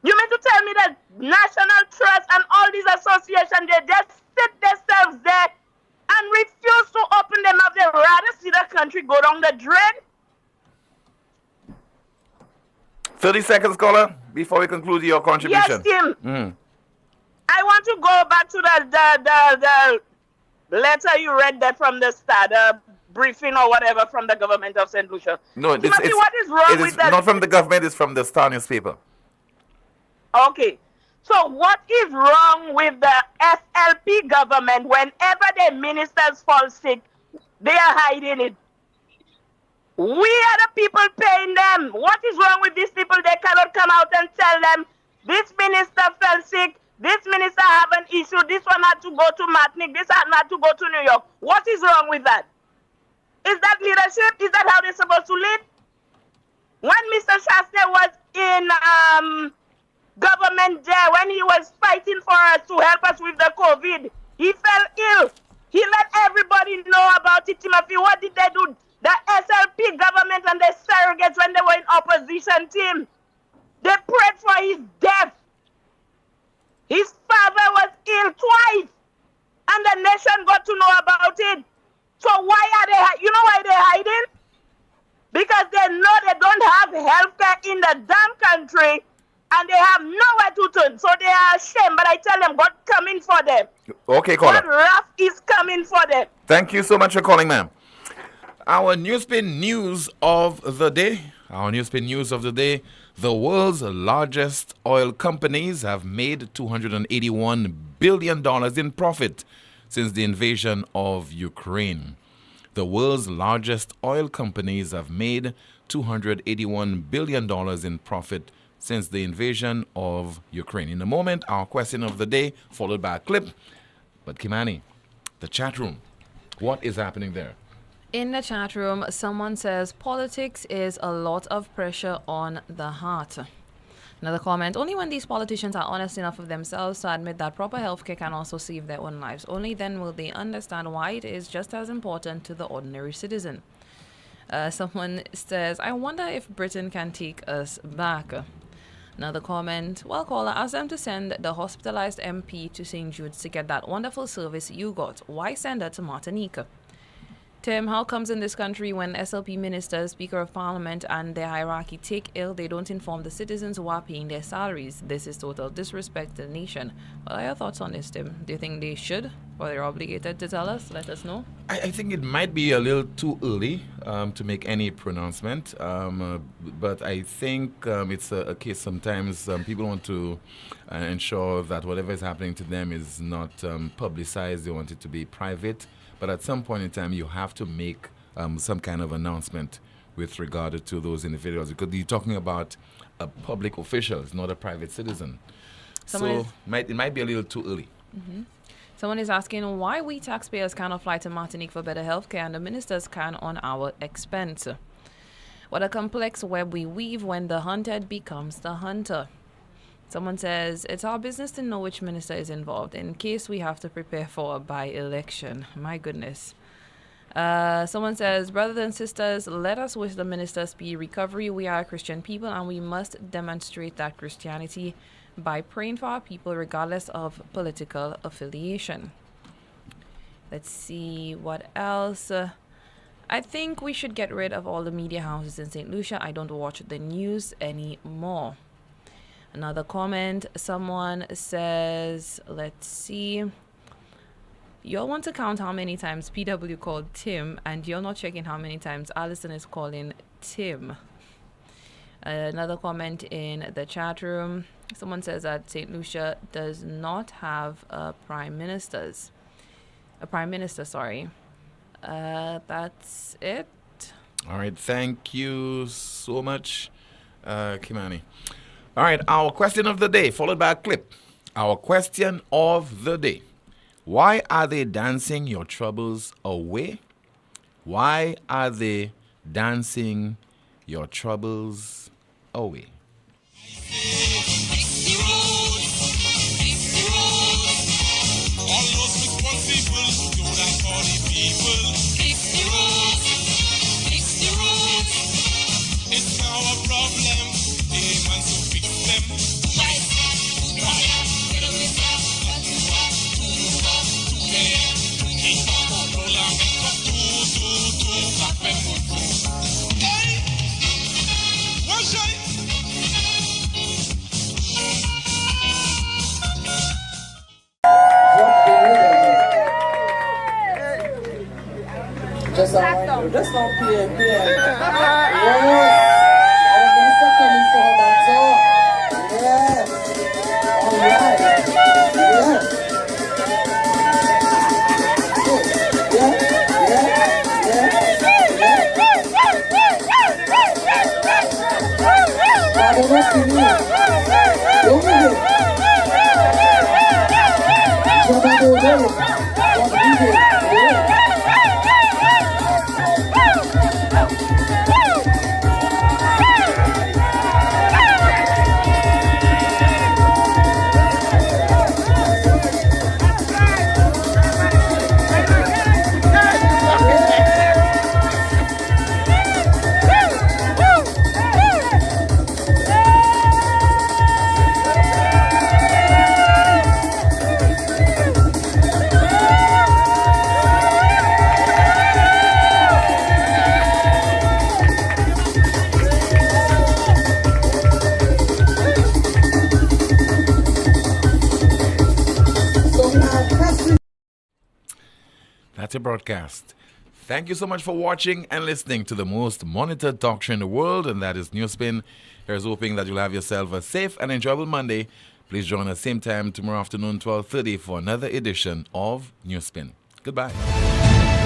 You mean to tell me that National Trust and all these associations, they just sit themselves there and refuse to open them up? They rather see the country go down the drain? 30 seconds, caller, before we conclude your contribution. Yes, Tim. I want to go back to the letter you read that from the start, briefing or whatever from the government of St. Lucia. No, Timothy, what is wrong with that? Not from the government, it's from the Star newspaper. Okay. So what is wrong with the SLP government? Whenever their ministers fall sick, they are hiding it. We are the people paying them. What is wrong with these people? They cannot come out and tell them, this minister fell sick, this minister have an issue, this one had to go to Martinique, this one had to go to New York. What is wrong with that? Is that leadership? Is that how they're supposed to lead? When Mr. Shastner was in government there, when he was fighting for us to help us with the COVID, he fell ill. He let everybody know about it, Timothy. What did they do? The SLP government and the surrogates, when they were in opposition team, they prayed for his death. His father was ill twice, and the nation got to know about it. So why are they, you know why they're hiding? Because they know they don't have healthcare in the damn country, and they have nowhere to turn. So they are ashamed, but I tell them, God coming for them. Okay, caller. God wrath is coming for them. Thank you so much for calling, ma'am. Our NewsSpin news of the day. The world's largest oil companies have made $281 billion in profit since the invasion of Ukraine. The world's largest oil companies have made $281 billion in profit since the invasion of Ukraine. In a moment, our question of the day, followed by a clip. But Kimani, the chat room, what is happening there? In the chat room, someone says politics is a lot of pressure on the heart. Another comment, only when these politicians are honest enough of themselves to admit that proper healthcare can also save their own lives. Only then will they understand why it is just as important to the ordinary citizen. Someone says, I wonder if Britain can take us back. Another comment, well, caller, ask them to send the hospitalized MP to St. Jude's to get that wonderful service you got. Why send her to Martinique? Tim, how comes in this country when SLP ministers, Speaker of Parliament, and their hierarchy take ill, they don't inform the citizens who are paying their salaries? This is total disrespect to the nation. What are your thoughts on this, Tim? Do you think they should, or they're obligated to tell us? Let us know. I think it might be a little too early to make any pronouncement, but I think it's a case sometimes people want to ensure that whatever is happening to them is not publicized. They want it to be private. But at some point in time, you have to make some kind of announcement with regard to those individuals, because you're talking about a public official, it's not a private citizen. It might be a little too early. Mm-hmm. Someone is asking why we taxpayers cannot fly to Martinique for better healthcare and the ministers can on our expense. What a complex web we weave when the hunted becomes the hunter. Someone says, it's our business to know which minister is involved in case we have to prepare for a by-election. My goodness. Someone says, brothers and sisters, let us wish the minister speedy recovery. We are a Christian people and we must demonstrate that Christianity by praying for our people regardless of political affiliation. Let's see what else. I think we should get rid of all the media houses in St. Lucia. I don't watch the news anymore. Another comment, someone says, let's see. Y'all want to count how many times PW called Tim, and you're not checking how many times Allison is calling Tim. Another comment in the chat room. Someone says that St. Lucia does not have a prime minister, sorry. That's it. All right, thank you so much, Kimani. All right, our question of the day, followed by a clip. Our question of the day. Why are they dancing your troubles away? Why are they dancing your troubles away? Just don't peer. Yes. Our minister coming for her, that's all. Yes. All right. Yes. That's a broadcast. Thank you so much for watching and listening to the most monitored talk show in the world, and that is NewsSpin. Here's hoping that you'll have yourself a safe and enjoyable Monday. Please join us same time tomorrow afternoon, 12:30 for another edition of NewsSpin. Goodbye.